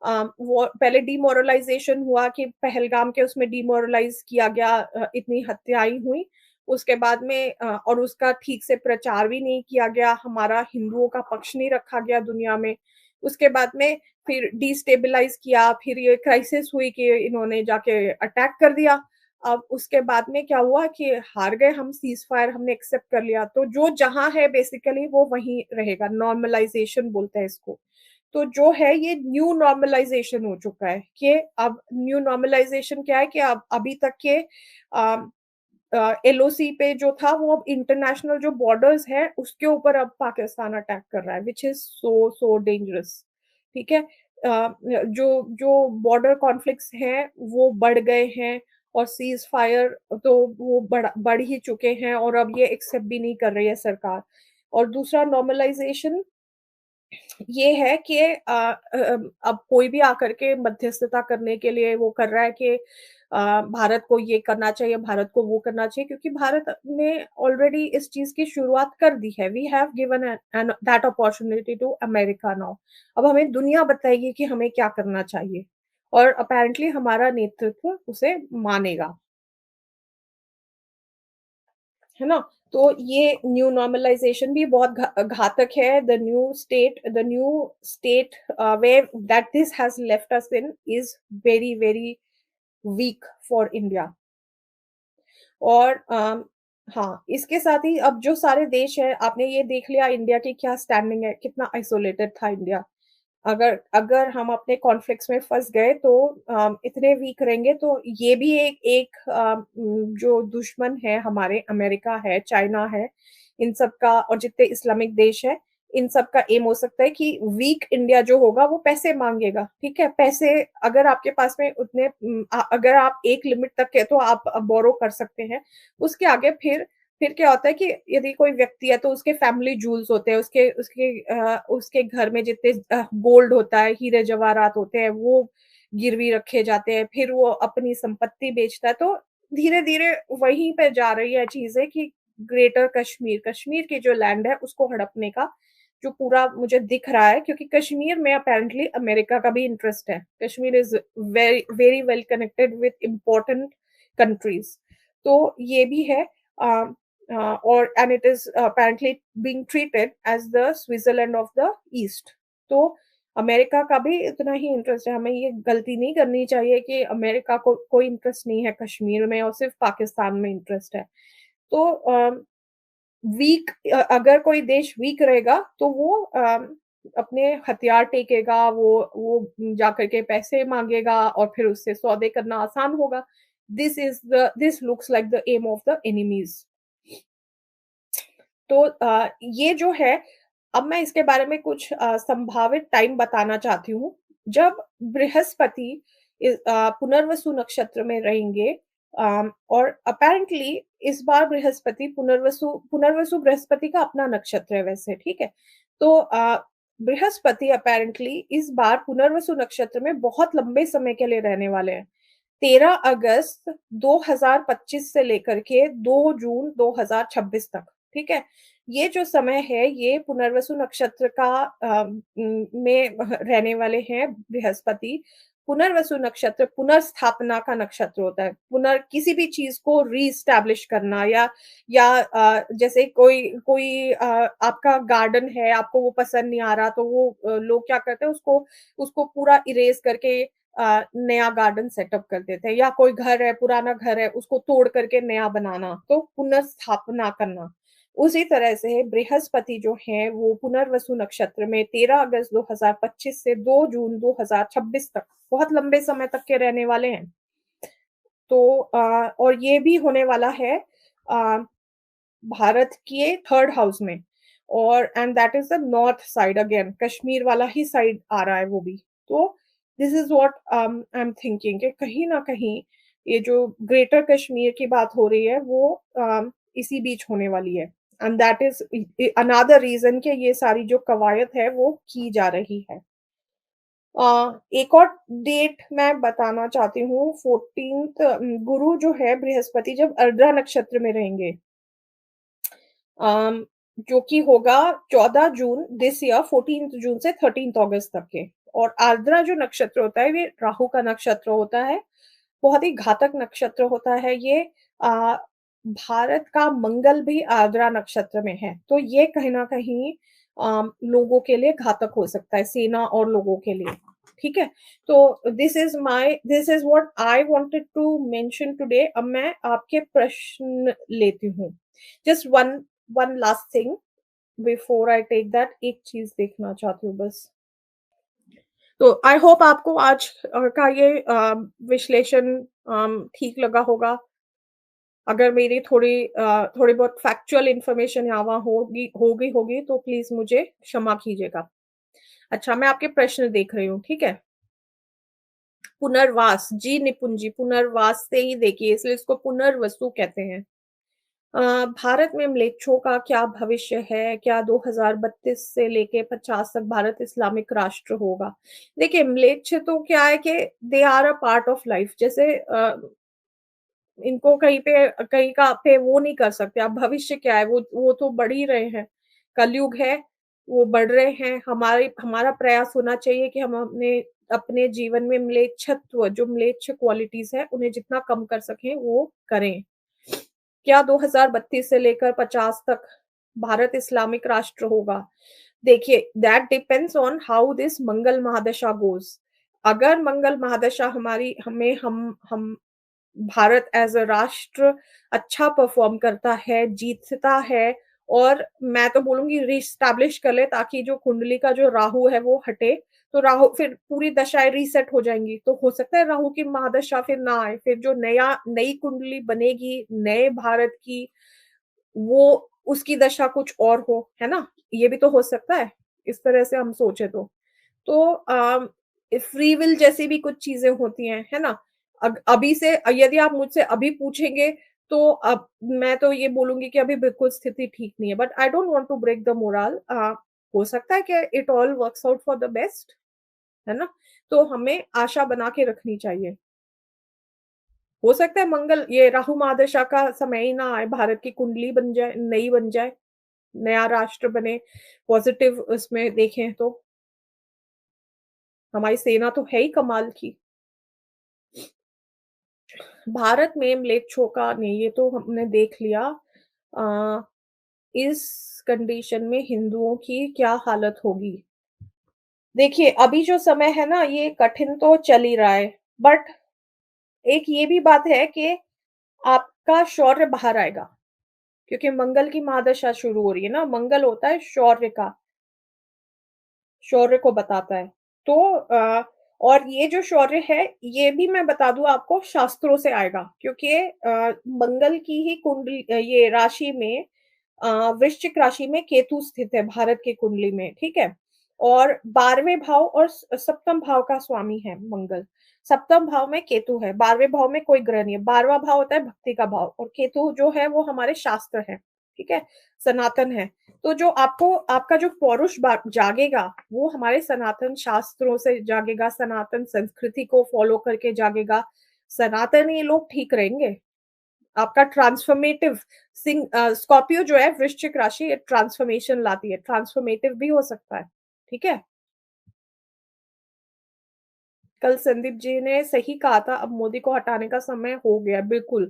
[SPEAKER 1] वो पहले डिमोरलाइज़ेशन हुआ कि पहलगाम के उसमें डिमोरलाइज़ किया गया, इतनी हत्याएँ हुई। उसके बाद में और उसका ठीक से प्रचार भी नहीं किया गया, हमारा हिंदुओं का पक्ष नहीं रखा गया दुनिया में। उसके बाद में फिर डिस्टेबलाइज़ किया, फिर ये क्राइसिस हुई कि इन्होंने जाके अटैक कर दिया। अब उसके बाद में क्या हुआ कि हार गए हम, सीज़फायर हमने एक्सेप्ट कर लिया। तो जो जहाँ है बेसिकली वो वहीं रहेगा, नॉर्मलाइज़ेशन बोलते हैं इसको। तो जो है ये न्यू नॉर्मलाइज़ेशन हो चुका है कि अब न्यू नॉर्मलाइज़ेशन क्या है कि अब अभी तक के एलओसी पे जो था वो अब इंटरनेशनल जो बॉर्डर्स हैं उसके ऊपर अब पाकिस्तान अटैक कर रहा है व्हिच इज़ सो डेंजरस। ठीक है? जो जो बॉर्डर कॉन्फ्लिक्ट्स हैं वो बढ़ गए हैं और सीज़ फायर तो वो बढ़ ही चुके हैं और अब ये एक्सेप्ट भी नहीं कर रही है सरकार। और दूसरा नॉर्मलाइज़ेशन ये है कि अब कोई भी आकर के मध्यस्थता करने के लिए वो कर रहा है कि भारत को ये करना चाहिए, भारत को वो करना चाहिए क्योंकि भारत ने ऑलरेडी इस चीज़ की शुरुआत कर दी है। We have given an that opportunity to America now. अब हमें दुनिया बताएगी कि हमें क्या करना चाहिए और अपैरेंटली हमारा नेतृत्व उसे मानेगा। है ना? तो ये न्यू नॉर्मलाइज़ेशन भी बहुत घातक है। The new state where that this has left us in is very, very weak for India. और हाँ, इसके साथ ही अब जो सारे देश हैं, आपने ये देख लिया इंडिया की क्या स्टैंडिंग है, कितना आइसोलेटेड था इंडिया। अगर अगर हम अपने कॉन्फ्लिक्ट्स में फँस गए तो इतने वीक रहेंगे तो ये भी एक एक जो दुश्मन है हमारे अमेरिका है, चाइना है, इन सब का और जितने इस्लामिक देश हैं, इन सब का एम हो सकता है कि वीक इंडिया जो होगा वो पैसे माँगेगा, ठीक है? पैसे अगर आपके पास में उतने अगर आप एक लिमिट तक के तो आप बोरो कर सकते हैं। उसके आगे फिर क्या होता है कि यदि कोई व्यक्ति है तो उसके फैमिली जूल्स होते हैं, उसके घर में जितने गोल्ड होता है, हीरे जवाहरात होते हैं, वो गिरवी रखे जाते हैं, फिर वो अपनी संपत्ति बेचता है, तो धीरे-धीरे वहीं पे जा रही है चीज़ें कि ग्रेटर कश्मीर, कश्मीर की जो लैंड है उसको हड़पने का जो पूरा मुझे दिख रहा है क्योंकि कश्मीर में अपैरेंटली अमेरिका का भी इंटरेस्ट है। Kashmir is very very well connected with important countries. तो ये भी है और and it is apparently being treated as the Switzerland of the East। तो अमेरिका का भी इतना ही इंटरेस्ट है, हमें ये गलती नहीं करनी चाहिए कि अमेरिका को कोई इंटरेस्ट नहीं है कश्मीर में और सिर्फ़ पाकिस्तान में इंटरेस्ट है। तो अगर कोई देश वीक रहेगा तो वो अपने हथियार टेकेगा, वो जाकर के पैसे माँगेगा और फिर उससे सौदे करना आसान होगा। This looks like the aim of the enemies. तो ये जो है, अब मैं इसके बारे में कुछ संभावित टाइम बताना चाहती हूँ। जब बृहस्पति पुनर्वसु नक्षत्र में रहेंगे और अपैरेंटली इस बार बृहस्पति पुनर्वसु बृहस्पति का अपना नक्षत्र है वैसे, ठीक है? तो बृहस्पति अपैरेंटली इस बार पुनर्वसु नक्षत्र में बहुत लंबे समय के लिए रहने वाले हैं। 13 अगस्त 2025 से लेकर के 2 जून 2026 तक, ठीक है? ये जो समय है, ये पुनर्वसु नक्षत्र का में रहने वाले हैं बृहस्पति। पुनर्वसु नक्षत्र पुनर्स्थापना का नक्षत्र होता है। किसी भी चीज़ को रीएस्टैब्लिश करना या जैसे कोई कोई आपका गार्डन है, आपको वो पसंद नहीं आ रहा, तो वो लोग क्या करते हैं उसको पूरा इरेज़ करके नया गार्डन सेटअप कर देते हैं या कोई घर है, पुराना घर है, उसको तोड़ करके नया बनाना, तो पुनर्स्थापना करना। उसी तरह से बृहस्पति जो हैं, वो पुनर्वसु नक्षत्र में 13 अगस्त 2025 से 2 जून 2026 तक, बहुत लंबे समय तक के रहने वाले हैं। तो और ये भी होने वाला है अ, भारत के 3rd हाउस में और and that is the north side again Kashmir वाला ही साइड आ रहा है वो भी। तो this is what I am thinking कि कहीं न कहीं ये जो ग्रेटर कश्मीर की बात हो रही है वो इसी बीच होने वाली है and that is another reason कि ये सारी जो कवायद है वो की जा रही है। एक और डेट मैं बताना चाहती हूँ 14th गुरु जो है बृहस्पति जब अर्द्रा नक्षत्र में रहेंगे अम, जो कि होगा 14 जून दिस ईयर 14th जून से 13th अगस्त तक के और आर्द्रा जो नक्षत्र होता है ये राहु का नक्षत्र होता है। बहुत ही घातक नक्षत्र होता है ये भारत का मंगल भी आर्द्रा नक्षत्र में है। तो ये कहीं न कहीं लोगों के लिए घातक हो सकता है, सेना और लोगों के लिए। ठीक है? तो this is what I wanted to mention today. अब मैं आपके प्रश्न लेती हूँ। Just one last thing before I take that एक चीज़ देखना चाहती हूँ बस। तो आई होप आपको आज का ये विश्लेषण ठीक लगा होगा। अगर मेरी थोड़ी बहुत फैक्चुअल इन्फॉर्मेशन यहाँ-वहाँ होगी तो प्लीज़ मुझे क्षमा कीजिएगा। अच्छा, मैं आपके प्रश्न देख रही हूँ, ठीक है? पुनर्वास, जी निपुण जी, पुनर्वास से ही देखिए इसलिए इसको पुनर्वसु कहते हैं। भारत में म्लेच्छों का क्या भविष्य है? क्या 2032 से लेके 50 तक भारत इस्लामिक राष्ट्र होगा? देखिए, म्लेच्छ तो क्या है कि they are a part of life जैसे इनको कहीं का पे वो नहीं कर सकते। अब भविष्य क्या है? वो तो बढ़ ही रहे हैं। कलयुग है, वो बढ़ रहे हैं। हमारा प्रयास होना चाहिए कि हम अपने अपने जीवन में म्लेच्छत्व जो म्लेच्छ क्वालिटीज़ हैं, उन्हें जितना कम कर सकें, वो करें। क्या 2032 से लेकर 50 तक भारत इस्लामिक राष्ट्र होगा? देखिए, that depends on how this Mangal Mahadasha goes. अगर मंगल महादशा हमारी हमें हम भारत एज़ अ राष्ट्र अच्छा परफ़ॉर्म करता है, जीतता है और मैं तो बोलूँगी रीएस्टैब्लिश कर ले ताकि जो कुंडली का जो राहु है वो हटे, तो राहु फिर पूरी दशाएँ रीसेट हो जाएँगी। तो हो सकता है राहु की महादशा फिर ना आए, फिर जो नई कुंडली बनेगी, नए भारत की, वो उसकी दशा कुछ और हो, है ना? ये भी तो हो सकता है, इस तरह से हम सोचे तो। तो फ्री विल जैसी भी कुछ चीज़ें होती हैं, है ना? अभी से यदि आप मुझसे अभी पूछेंगे तो अब मैं तो ये बोलूँगी कि अभी बिल्कुल स्थिति ठीक नहीं है, but I don't want to break the moral हो सकता है कि it all works out for the best, है ना? तो हमें आशा बना के रखनी चाहिए। हो सकता है मंगल ये राहु महादशा का समय ही ना आए, भारत की कुंडली बन जाए, नई बन जाए, नया राष्ट्र बने, पॉज़िटिव उसमें देखें तो। हमारी सेना तो है ही कमाल की। भारत में म्लेच्छों का नहीं, ये तो हमने देख लिया। अ, इस कंडीशन में हिंदुओं की क्या हालत होगी? देखिए, अभी जो समय है ना, ये कठिन तो चल ही रहा है, बट एक ये भी बात है कि आपका शौर्य बाहर आएगा, क्योंकि मंगल की महादशा शुरू हो रही है ना, मंगल होता है शौर्य का, शौर्य को बताता है। तो और ये जो शौर्य है, ये भी मैं बता दूँ आपको शास्त्रों से आएगा क्योंकि मंगल की ही ये राशि में वृश्चिक राशि में केतु स्थित है भारत की कुंडली में, ठीक है? और 12वें भाव और सप्तम भाव का स्वामी है मंगल। सप्तम भाव में केतु है, 12वें भाव में कोई ग्रह नहीं है। 12वाँ भाव होता है भक्ति का भाव और केतु जो है वो हमारे शास्त्र हैं, ठीक है? सनातन है। तो जो आपको आपका जो पौरुष जागेगा, वो हमारे सनातन शास्त्रों से जागेगा, सनातन संस्कृति को फ़ॉलो करके जागेगा। सनातनी लोग ठीक रहेंगे। आपका स्कॉर्पियो जो है वृश्चिक राशि ये ट्रांसफॉर्मेशन लाती है, ट्रांसफॉर्मेटिव भी हो सकता है, ठीक है? कल संदीप जी ने सही कहा था, अब मोदी को हटाने का समय हो गया है, बिल्कुल,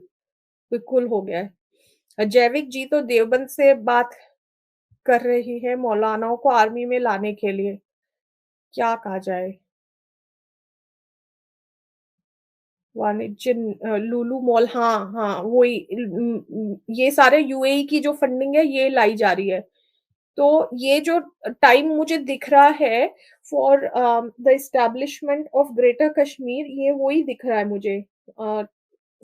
[SPEAKER 1] बिल्कुल हो गया है। जैविक जी तो देवबंद से बात कर रही है मौलानाओं को आर्मी में लाने के लिए, क्या कहा जाए? लुलु मॉल हाँ, हाँ, वही ये सारे यूएई की जो फंडिंग है ये लाई जा रही है। तो ये जो टाइम मुझे दिख रहा है for the establishment of greater Kashmir ये वही दिख रहा है मुझे। अ,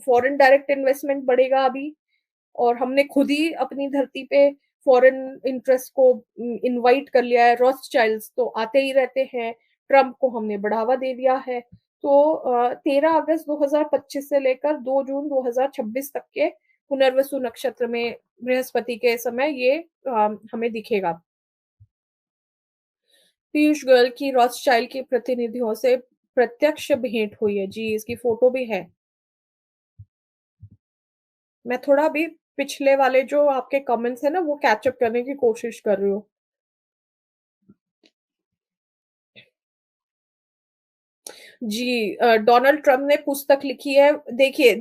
[SPEAKER 1] फॉरेन डायरेक्ट इन्वेस्टमेंट बढ़ेगा अभी और हमने खुद ही अपनी धरती पे फॉरेन इंटरेस्ट को इनवाइट कर लिया है, रॉथस्चाइल्ड्स तो आते ही रहते हैं, ट्रम्प को हमने बढ़ावा दे दिया है। तो 13 अगस्त 2025 से लेकर 2 जून 2026 तक के पुनर्वसु नक्षत्र में बृहस्पति के समय ये हमें दिखेगा। पीयूष गोयल की रॉथस्चाइल्ड के प्रतिनिधियों से प्रत्यक्ष भेंट हुई है। जी, इसकी फ़ोटो भी है। मैं थोड़ा अभी पिछले वाले जो आपके कमेंट्स हैं ना, वो कैच अप करने की कोशिश कर रही हूँ। जी डोनाल्ड ट्रम्प ने पुस्तक लिखी है। देखिए,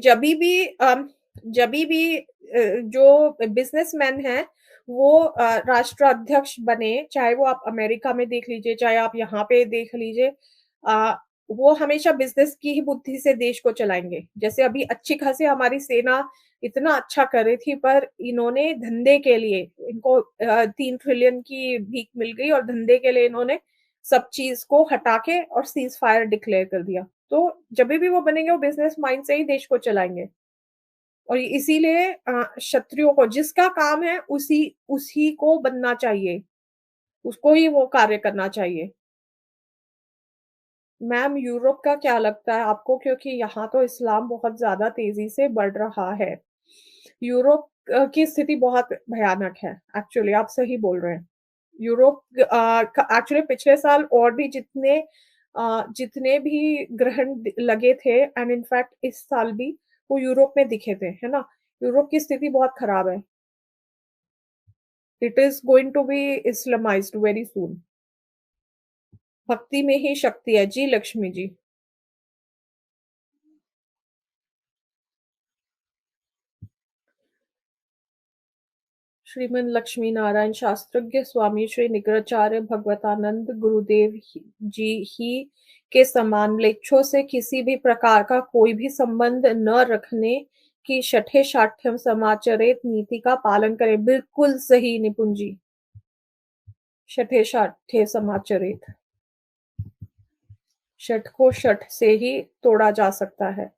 [SPEAKER 1] जो बिज़नेसमैन हैं, वो राष्ट्राध्यक्ष बने, चाहे वो आप अमेरिका में देख लीजिए, चाहे आप यहाँ पे देख लीजिए अ, वो हमेशा बिज़नेस की ही बुद्धि से देश को चलाएँगे। जैसे अभी अच्छी खासी हमारी सेना इतना अच्छा कर रही थी, पर इन्होंने धंधे के लिए इनको 3 ट्रिलियन की भीख मिल गई और धंधे के लिए इन्होंने सब चीज़ को हटा के और सीज़ फायर डिक्लेयर कर दिया। तो जभी भी वो बनेंगे वो बिज़नेस माइंड से ही देश को चलाएँगे। और इसीलिए क्षत्रियों को जिसका काम है उसी उसी को बनना चाहिए, उसको ही वो कार्य करना चाहिए। मैम यूरोप का क्या लगता है आपको? क्योंकि यहाँ तो इस्लाम बहुत ज़्यादा तेज़ी से बढ़ रहा है। यूरोप की स्थिति बहुत भयानक है, एक्चुअली आप सही बोल रहे हैं। यूरोप क एक्चुअली पिछले साल और भी जितने भी ग्रहण लगे थे एंड इनफैक्ट इस साल भी वो यूरोप में दिखे थे, है ना? यूरोप की स्थिति बहुत खराब है। It is going to be Islamised very soon. भक्ति में ही शक्ति है। जी, लक्ष्मी जी। श्रीमन लक्ष्मी नारायण शास्त्रज्ञ स्वामी श्री निग्रचार्य भगवतानंद जी ही के समान म्लेच्छों से किसी भी प्रकार का कोई भी संबंध न रखने की शठे शाठ्यम समाचरित नीति का पालन करें। बिल्कुल सही निपुण जी। शठे शाठ्य समाचरित। शठ को शठ से ही तोड़ा जा सकता है।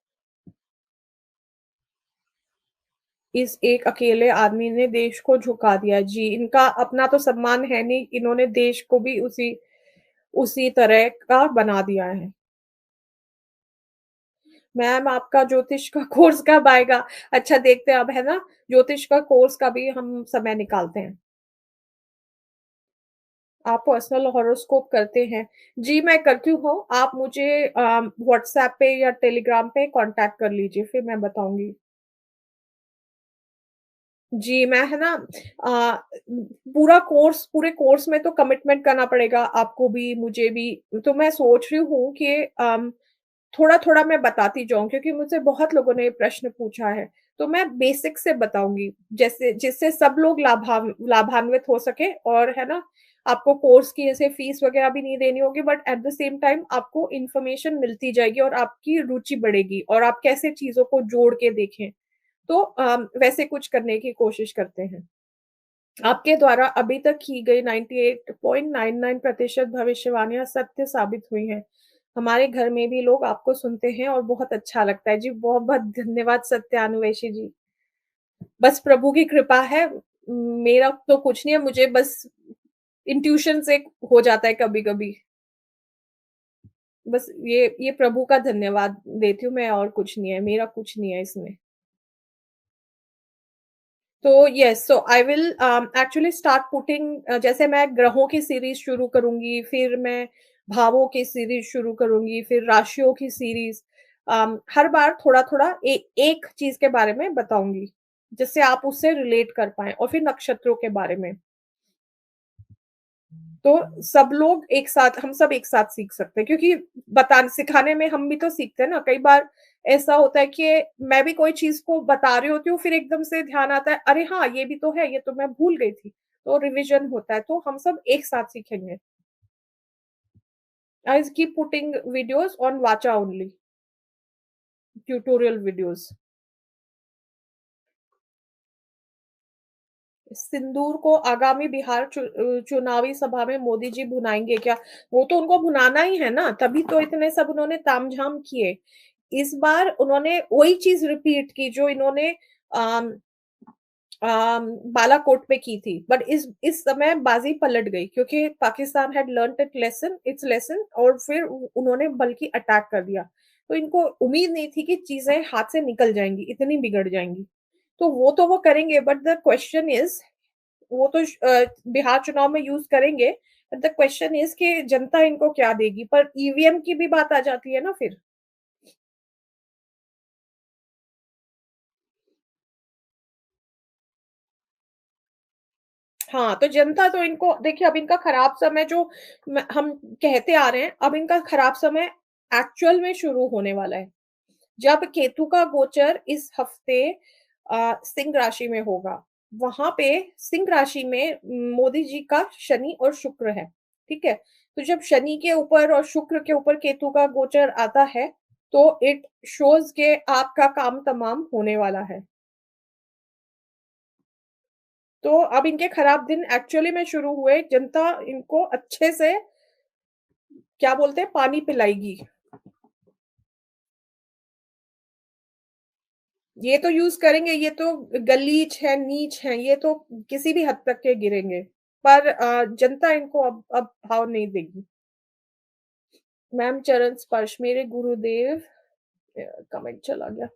[SPEAKER 1] इस एक अकेले आदमी ने देश को झुका दिया। जी, इनका अपना तो सम्मान है नहीं, इन्होंने देश को भी उसी उसी तरह का बना दिया है। मैम आपका ज्योतिष का कोर्स कब आएगा? अच्छा देखते हैं अब है ना, ज्योतिष का कोर्स का भी हम समय निकालते हैं। आप पर्सनल हॉरोस्कोप करते हैं? जी, मैं करती हूँ। आप मुझे व्हाट्सएप पे या टेलीग्राम पे कॉन्टैक्ट कर लीजिए, फिर मैं बताऊँगी। जी, मैं है ना पूरे कोर्स में तो कमिटमेंट करना पड़ेगा आपको भी, मुझे भी। तो मैं सोच रही हूँ कि थोड़ा-थोड़ा मैं बताती जाऊँ क्योंकि मुझसे बहुत लोगों ने ये प्रश्न पूछा है। तो मैं बेसिक से बताऊँगी, जैसे जिससे सब लोग लाभान्वित हो सकें और है ना, आपको कोर्स की ऐसे फीस वगैरह भी नहीं देनी होगी but at the same time आपको इन्फॉर्मेशन मिलती जाएगी और आपकी रुचि बढ़ेगी और आप कैसे चीज़ों को जोड़ के देखें। तो वैसे कुछ करने की कोशिश करते हैं। आपके द्वारा अभी तक की गई 98.99% भविष्यवाणियाँ सत्य साबित हुई हैं। हमारे घर में भी लोग आपको सुनते हैं और बहुत अच्छा लगता है। जी, बहुत-बहुत धन्यवाद सत्यान्वेषी जी। बस प्रभु की कृपा है। मेरा तो कुछ नहीं है, मुझे बस इंट्यूशन से हो जाता है कभी-कभी। बस ये प्रभु का धन्यवाद देती हूँ मैं, और कुछ नहीं है, मेरा कुछ नहीं है इसमें। तो yes, so I will actually start putting, जैसे मैं ग्रहों की सीरीज़ शुरू करूँगी, फिर मैं भावों की सीरीज़ शुरू करूँगी, फिर राशियों की सीरीज़। हर बार थोड़ा-थोड़ा एक चीज़ के बारे में बताऊँगी, जिससे आप उससे रिलेट कर पाएँ, और फिर नक्षत्रों के बारे में। तो सब लोग एक साथ हम सब एक साथ सीख सकते हैं, क्योंकि बता सिखाने में हम भी तो सीखते हैं ना। कई बार ऐसा होता है कि मैं भी कोई चीज़ को बता रही होती हूँ, फिर एकदम से ध्यान आता है, अरे हाँ, ये भी तो है, ये तो मैं भूल गई थी। तो रिविज़न होता है, तो हम सब एक साथ सीखेंगे। I keep putting videos on वाचा ओनली, ट्यूटोरियल वीडियोज़। सिंदूर को आगामी बिहार चुनावी सभा में मोदी जी भुनाएँगे क्या? वो तो उनको भुनाना ही है ना, तभी तो इतने सब उन्होंने तामझाम किए। इस बार उन्होंने वही चीज़ रिपीट की जो इन्होंने अम बालाकोट में की थी। बट इस समय बाज़ी पलट गई क्योंकि Pakistan had learned it's lesson, और फिर उ उन्होंने बल्कि अटैक कर दिया। तो इनको उम्मीद नहीं थी कि चीज़ें हाथ से निकल जाएँगी, इतनी बिगड़ जाएँगी। तो वो करेंगे, बट द क्वेश्चन इज़, वो तो बिहार चुनाव में यूज़ करेंगे, बट द क्वेश्चन इज़ कि जनता इनको क्या देगी? पर ईवीएम की भी बात आ जाती है ना फिर। हाँ, तो जनता तो इनको देखिए, अब इनका खराब समय जो हम कहते आ रहे हैं, अब इनका खराब समय एक्चुअल में शुरू होने वाला है। जब केतु का गोचर इस हफ्ते सिंह राशि में होगा, वहाँ पे सिंह राशि में मोदी जी का शनि और शुक्र है, ठीक है? तो जब शनि के ऊपर और शुक्र के ऊपर केतु का गोचर आता है, तो इट शोज़ के आपका काम तमाम होने वाला है। तो अब इनके खराब दिन एक्चुअली में शुरू हुए, जनता इनको अच्छे से क्या बोलते हैं, पानी पिलाएगी। ये तो यूज़ करेंगे, ये तो गलीच है, नीच है, ये तो किसी भी हद तक के गिरेंगे। पर जनता इनको अब भाव नहीं देगी। मैम चरण स्पर्श मेरे गुरुदेव कमेंट चला गया।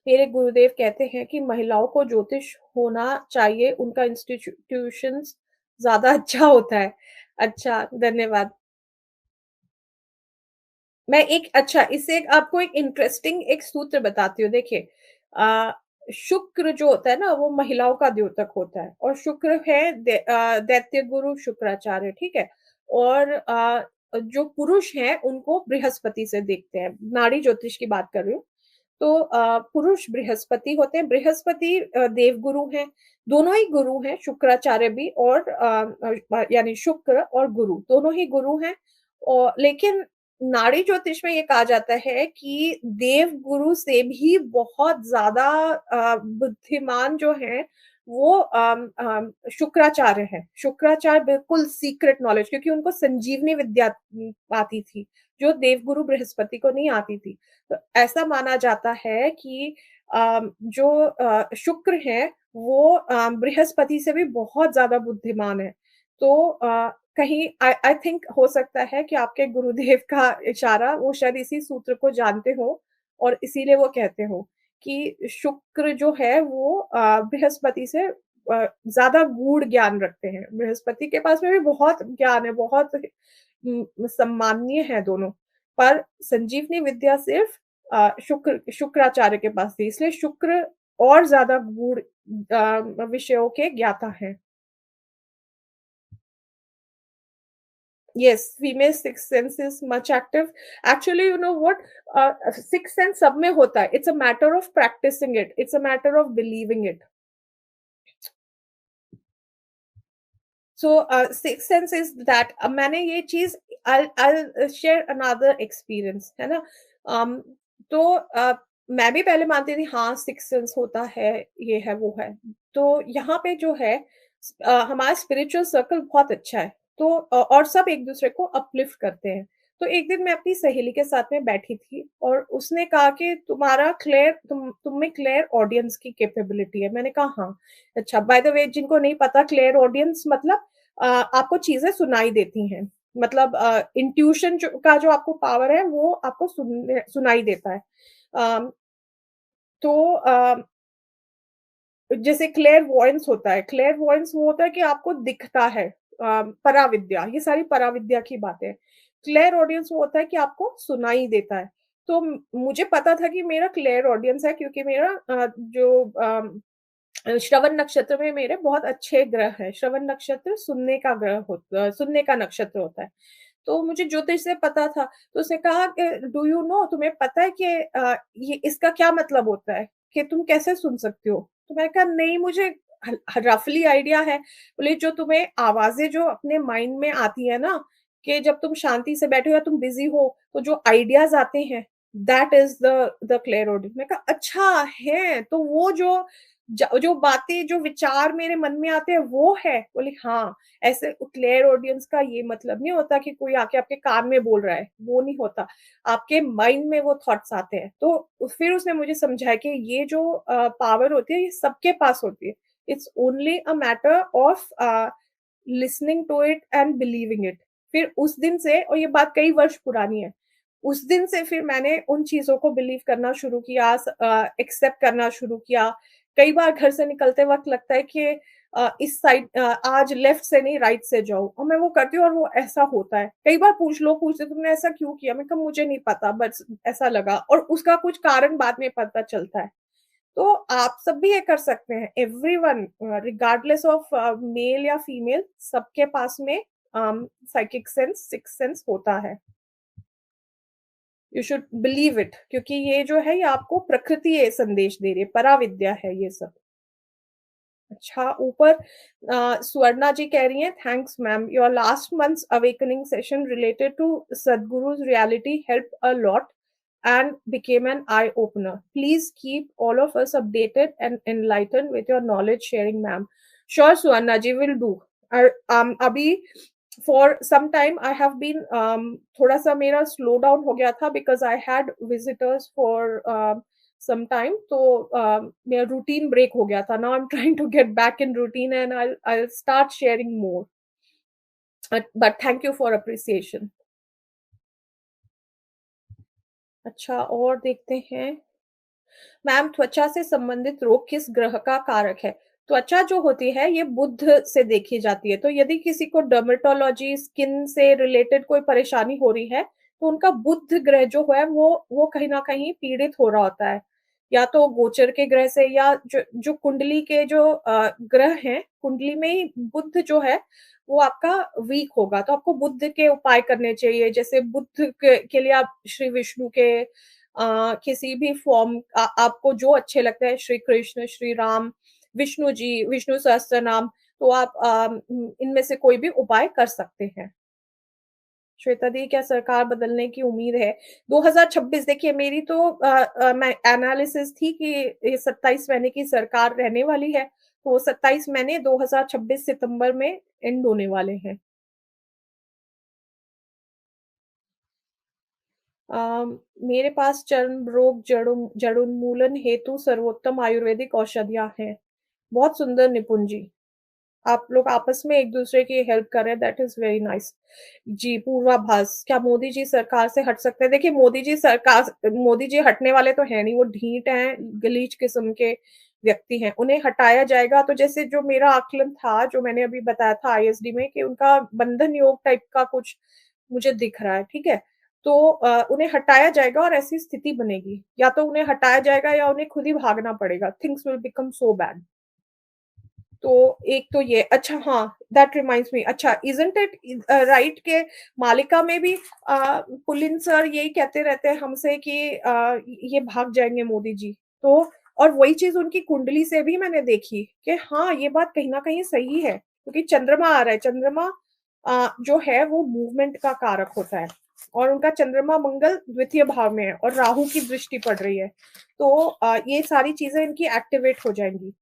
[SPEAKER 1] मेरे गुरुदेव कहते हैं कि महिलाओं को ज्योतिष होना चाहिए, उनका इंस्टीट्यूशंस ज़्यादा अच्छा होता है। अच्छा, धन्यवाद। मैं एक अच्छा इससे एक आपको एक इंटरेस्टिंग एक सूत्र बताती हूँ देखिए शुक्र जो होता है ना वो महिलाओं का द्योतक होता है और शुक्र है दैत्य गुरु शुक्राचार्य ठीक है और जो पुरुष हैं उनको बृहस्पति से देखते हैं नाड़ी ज्योतिष की बात कर रही हूँ तो पुरुष बृहस्पति होते हैं बृहस्पति देवगुरु हैं दोनों ही गुरु हैं शुक्राचार्य भी और यानी शुक्र और गुरु दोनों ही गुरु हैं और लेकिन नाड़ी ज्योतिष में ये कहा जाता है कि देव गुरु से भी बहुत ज्यादा बुद्धिमान जो है वो शुक्राचार्य है शुक्राचार्य बिल्कुल सीक्रेट नॉलेज क्योंकि उनको संजीवनी विद्या आती थी जो देवगुरु बृहस्पति को नहीं आती थी तो ऐसा माना जाता है कि जो शुक्र है वो बृहस्पति से भी बहुत ज़्यादा बुद्धिमान है। तो कहीं आई थिंक हो सकता है कि आपके गुरुदेव का इशारा वो शायद इसी सूत्र को जानते हो और इसीलिए वो कहते हो कि शुक्र जो है वो बृहस्पति से ज़्यादा गूढ़ ज्ञान रखते हैं। बृहस्पति के पास में भी बहुत ज्ञान है, बहुत सम्माननीय है दोनों। पर संजीवनी विद्या सिर्फ शुक्राचार्य के पास थी, इसलिए शुक्र और ज़्यादा गूढ़ विषयों के ज्ञाता हैं। Yes, female sixth sense is much active. Actually, you know what? Sixth sense सब में होता है. It's a matter of practicing it. It's a matter of believing it. So, sixth sense is that मैंने ये चीज़ I'll share another experience है ना um, तो मैं भी पहले मानती थी हाँ सिक्स सेंस होता है ये है वो है तो यहाँ पे जो है हमारा स्पिरिचुअल सर्कल बहुत अच्छा है तो और सब एक दूसरे को अपलिफ्ट करते हैं तो एक दिन मैं अपनी सहेली के साथ में बैठी थी और उसने कहा कि तुम्हारा तुम में क्लियर ऑडियंस की कैपेबिलिटी है मैंने कहा हाँ अच्छा बाय द वे जिनको नहीं पता क्लियर ऑडियंस मतलब आपको चीज़ें सुनाई देती हैं। मतलब इंट्यूशन का जो आपको पावर है वो आपको सुनाई देता है। अम, तो जैसे क्लेयरवॉयंस होता है, क्लेयरवॉयंस वो होता है कि आपको दिखता है पराविद्या, ये सारी पराविद्या की बातें हैं। क्लेयर ऑडियंस वो होता है कि आपको सुनाई देता है। तो मुझे पता था कि मेरा क्लेयर ऑडियंस है क्योंकि मेरा जो श्रवण नक्षत्र में मेरे बहुत अच्छे ग्रह हैं। श्रवण नक्षत्र सुनने का ग्रह सुनने का नक्षत्र होता है। तो मुझे ज्योतिष से पता था। तो उसने कहा कि डू यू नो तुम्हें पता है कि ये इसका क्या मतलब होता है? कि तुम कैसे सुन सकते हो? तो मैंने कहा नहीं मुझे रफली आइडिया है। बोले जो तुम्हें आवाज़ें जो अपने माइंड में आती है ना, कि जब तुम शांति से बैठे हो या तुम बिज़ी हो, तो जो आइडियाज़ आते हैं, दैट इज़ द क्लैरिटी। मैंने कहा अच्छा है, तो वो जो बातें जो विचार मेरे मन में आते हैं वो है? बोली हाँ, ऐसे क्लियर ऑडियंस का ये मतलब नहीं होता कि कोई आके आपके कान में बोल रहा है, वो नहीं होता। आपके माइंड में वो थॉट्स आते हैं। तो फिर उसने मुझे समझाया कि ये जो पावर होती है ये सबके पास होती है। It's only a matter of listening to it and believing it. फिर उस दिन से और ये बात कई वर्ष पुरानी है। उस दिन से फिर मैंने उन चीज़ों को बिलीव करना शुरू किया एक्सेप्ट करना शुरू किया। कई बार घर से निकलते वक़्त लगता है कि इस साइड आज लेफ्ट से नहीं राइट से जाओ और मैं वो करती हूँ और वो ऐसा होता है। कई बार लोग पूछते तुमने ऐसा क्यों किया? मैंने कहा मुझे नहीं पता बस ऐसा लगा और उसका कुछ कारण बाद में पता चलता है। तो आप सब भी ये कर सकते हैं। एवरीवन रिगार्डलेस ऑफ मेल या फीमेल सबके पास में साइकिक सेंस, सिक्स्थ सेंस होता है। यू शुड बिलीव इट क्योंकि ये जो है ये आपको प्रकृति ये संदेश दे रही है, पराविद्या है ये सब। अच्छा ऊपर स्वर्णा जी कह रही हैं thanks ma'am your last months awakening session related to Sadhguru's reality helped a lot and became an eye opener. Please keep all of us updated and enlightened with your knowledge sharing ma'am. Sure Swarna ji will do. अभी for some time I have been थोड़ा सा मेरा slow down हो गया था because I had visitors for some time, तो मेरा routine break हो गया था। Now I am trying to get back in routine and I will start sharing more, but thank you for appreciation. अच्छा, और देखते हैं। मैम, त्वचा से संबंधित रोग किस ग्रह का कारक है? त्वचा जो होती है ये बुध से देखी जाती है, तो यदि किसी को डर्मेटोलॉजी, स्किन से रिलेटेड कोई परेशानी हो रही है, तो उनका बुध ग्रह जो है वो कहीं न कहीं पीड़ित हो रहा होता है। या तो गोचर के ग्रह से, या जो जो कुंडली के जो ग्रह हैं, कुंडली में ही बुध जो है वो आपका वीक होगा, तो आपको बुध के उपाय करने चाहिए। जैसे बुध के लिए आप श्री विष्णु के किसी भी फॉर्म, आपको जो अच्छे लगते हैं, श्री कृष्ण, श्री राम, विष्णु जी, विष्णु सहस्त्रनाम, तो आप इनमें से कोई भी उपाय कर सकते हैं। श्वेता दी, क्या सरकार बदलने की उम्मीद है? 2026 देखिए, मेरी तो मैं एनालिसिस थी कि ये 27 महीने की सरकार रहने वाली है, तो 27 महीने 2026 सितंबर में एंड होने वाले हैं। मेरे पास चर्म रोग जड़ोन्मूलन हेतु सर्वोत्तम आयुर्वेदिक औषधियाँ हैं। बहुत सुंदर निपुण जी। आप लोग आपस में एक-दूसरे की हेल्प कर रहे हैं, दैट इज़ वेरी नाइस। जी, पूर्वाभास, क्या मोदी जी सरकार से हट सकते हैं? देखिए, मोदी जी हटने वाले तो हैं नहीं, वो ढीठ हैं, गलीच किस्म के व्यक्ति हैं। उन्हें हटाया जाएगा तो जैसे जो मेरा आकलन था, जो मैंने अभी बताया था आईएसडी में, कि उनका बंधन योग टाइप का कुछ मुझे दिख रहा है, ठीक है? तो उन्हें हटाया जाएगा और ऐसी स्थिति बनेगी। या तो उन्हें हटाया जाएगा या उन्हें खुद ही भागना पड़ेगा। Things will become so bad. तो एक तो ये, अच्छा हाँ, दैट रिमाइंड्स मी, अच्छा, इज़न्ट इट राइट के मालिका में भी पुलिन सर यही कहते रहते हैं हमसे कि ये भाग जाएँगे मोदी जी। तो और वही चीज़ उनकी कुंडली से भी मैंने देखी कि हाँ, ये बात कहीं न कहीं सही है, क्योंकि चंद्रमा आ रहा है। चंद्रमा जो है वो मूवमेंट का कारक होता है, और उनका चंद्रमा मंगल द्वितीय भाव में है और राहु की दृष्टि पड़ रही है। तो ये सारी चीज़ें इनकी एक्टिवेट हो जाएँगी।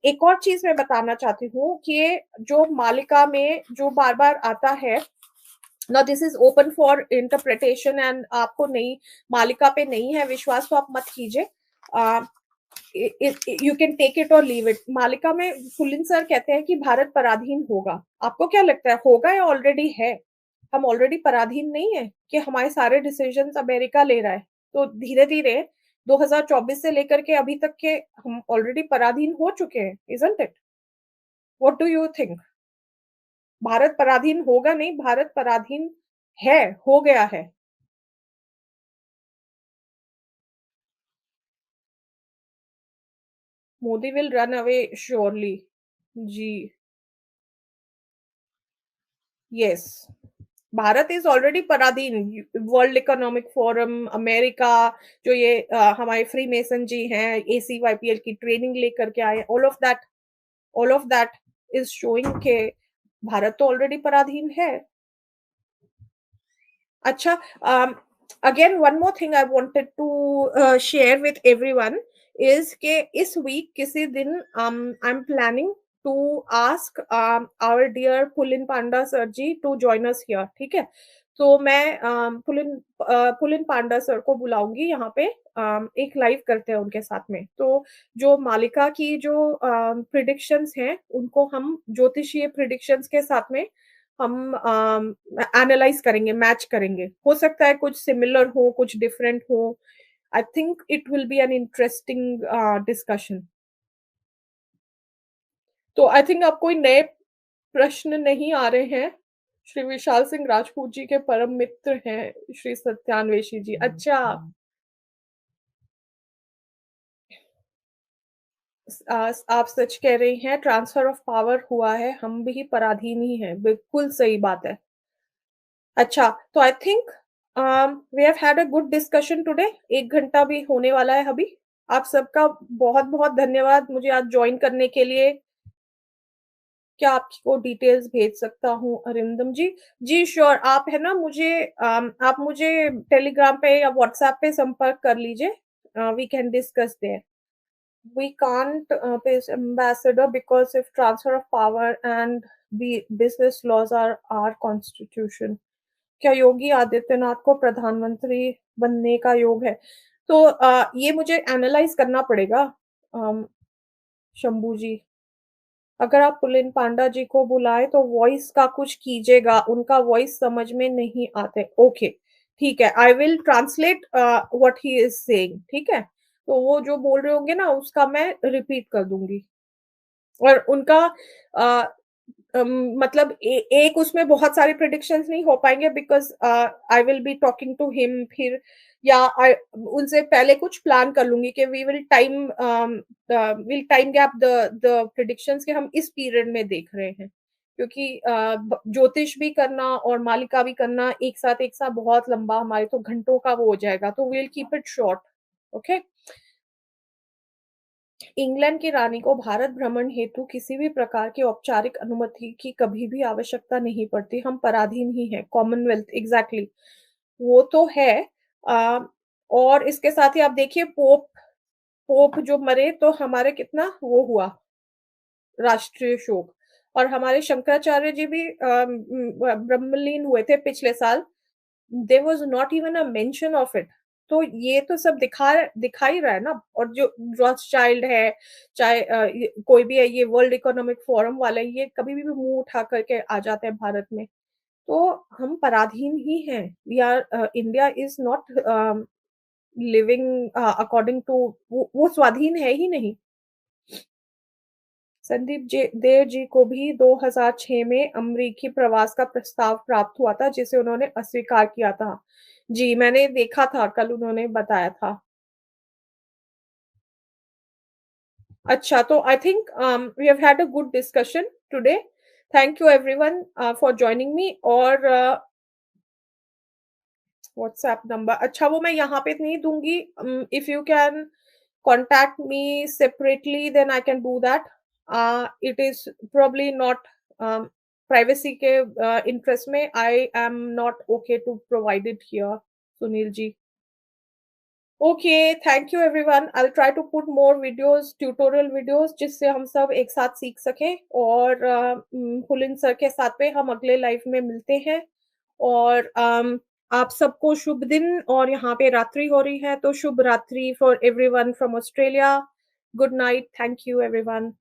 [SPEAKER 1] एक और चीज़ मैं बताना चाहती हूँ कि जो मालिका में जो बार-बार आता है, now this is open for interpretation, and आपको नहीं, मालिका पे नहीं है विश्वास तो आप मत कीजिए। अ, इ इ यू कैन टेक इट और लीव इट। मालिका में पुलिन सर कहते हैं कि भारत पराधीन होगा। आपको क्या लगता है, होगा या ऑलरेडी है? हम ऑलरेडी पराधीन नहीं है कि हमारे सारे डिसीजंस अमेरिका ले रहा है। तो धीरे-धीरे 2024 से लेकर के अभी तक के हम ऑलरेडी पराधीन हो चुके हैं, isn't it? What do you think? Bharat पराधीन होगा नहीं, भारत पराधीन है, हो गया है। Modi will run away surely. जी, येस। भारत इज़ ऑलरेडी पराधीन। वर्ल्ड इकोनॉमिक फोरम, अमेरिका, जो ये हमारे फ्रीमेसन जी हैं, एसीवाईपीएल की ट्रेनिंग लेकर के आए, all of that is showing के भारत तो ऑलरेडी पराधीन है। अच्छा, again one more thing I wanted to share with everyone is के इस वीक किसी दिन I am planning to ask our dear Pulin Panda sir ji to join us here, ठीक है? तो मैं पुलिन पांडा सर को बुलाऊँगी यहाँ पे, एक लाइव करते हैं उनके साथ में। तो जो मालिका की जो प्रेडिक्शंस हैं, उनको हम ज्योतिषीय प्रेडिक्शंस के साथ में हम एनालाइज़ करेंगे, मैच करेंगे। हो सकता है कुछ सिमिलर हो, कुछ डिफरेंट हो। I think it will be an interesting discussion. तो आई थिंक अब कोई नए प्रश्न नहीं आ रहे हैं। श्री विशाल सिंह राजपूत जी के परम मित्र हैं श्री सत्यान्वेशी जी। अच्छा, आप सच कह रही हैं, ट्रांसफर ऑफ पावर हुआ है, हम भी पराधीन ही हैं। बिल्कुल सही बात है। अच्छा, तो I think we have had a good discussion today. 1 घंटा भी होने वाला है अभी। आप सबका बहुत-बहुत धन्यवाद मुझे आज जॉइन करने के लिए। क्या आपको डिटेल्स भेज सकता हूँ अरिंदम जी? जी, श्योर। आप है ना मुझे आप मुझे टेलीग्राम पे या व्हाट्सएप पे संपर्क कर लीजिए। We can discuss there. We can't place ambassador because if transfer of power and the business laws are our constitution. क्या योगी आदित्यनाथ को प्रधानमंत्री बनने का योग है? तो ये मुझे एनालाइज़ करना पड़ेगा अम, शंभू जी। अगर आप पुलिन पांडा जी को बुलाएँ तो वॉइस का कुछ कीजिएगा, उनका वॉइस समझ में नहीं आते। ओके, ठीक है, I will translate what he is saying, ठीक है? तो वो जो बोल रहे होंगे ना उसका मैं रिपीट कर दूँगी। और उनका अ, मतलब एक उसमें बहुत सारे प्रेडिक्शंस नहीं हो पाएँगे because I will be talking to him फिर या आई उनसे पहले कुछ प्लान कर लूँगी कि we will time gap the predictions कि हम इस पीरियड में देख रहे हैं। क्योंकि ब ज्योतिष भी करना और मालिका भी करना एक साथ बहुत लंबा हमारे तो घंटों का वो हो जाएगा, तो we will keep it short, okay? England की रानी को भारत भ्रमण हेतु किसी भी प्रकार की औपचारिक अनुमति की कभी भी आवश्यकता नहीं पड़ती। हम पराधीन ही हैं। कॉमनवेल्थ एग्ज़ैक्टली वो तो है। अ, और इसके साथ ही आप देखिए पोप पोप जो मरे तो हमारे कितना वो हुआ राष्ट्रीय शोक और हमारे शंकराचार्य जी भी ब्रह्मलीन हुए थे पिछले साल। There was not even a mention of it. तो ये तो सब दिखा ही रहा है ना और जो रॉथस्चाइल्ड है, चाहे ये कोई भी है, ये वर्ल्ड इकोनॉमिक फोरम वाले, ये कभी भी मुँह उठा कर के आ जाते हैं भारत में। तो हम पराधीन ही हैं। We are India is not living according to वो स्वाधीन है ही नहीं। संदीप देव जी को भी 2006 में अमेरिकी प्रवास का प्रस्ताव प्राप्त हुआ था, जिसे उन्होंने अस्वीकार किया था। जी, मैंने देखा था, कल उन्होंने बताया था। अच्छा, तो I think we have had a good discussion today. Thank you everyone for joining me और व्हाट्सएप नंबर अच्छा वो मैं यहाँ पे नहीं दूँगी if you can contact me separately then I can do that. It is probably not privacy के interest में I am not okay to provide it here Sunil ji. Okay, thank you everyone. I will try to put more videos, tutorial videos जिससे हम सब एक साथ सीख सकें और पुलिन सर के साथ में हम अगले लाइव में मिलते हैं और आप सबको शुभ दिन और यहाँ पे रात्रि हो रही है तो शुभ रात्रि for everyone from Australia. Good night, thank you everyone.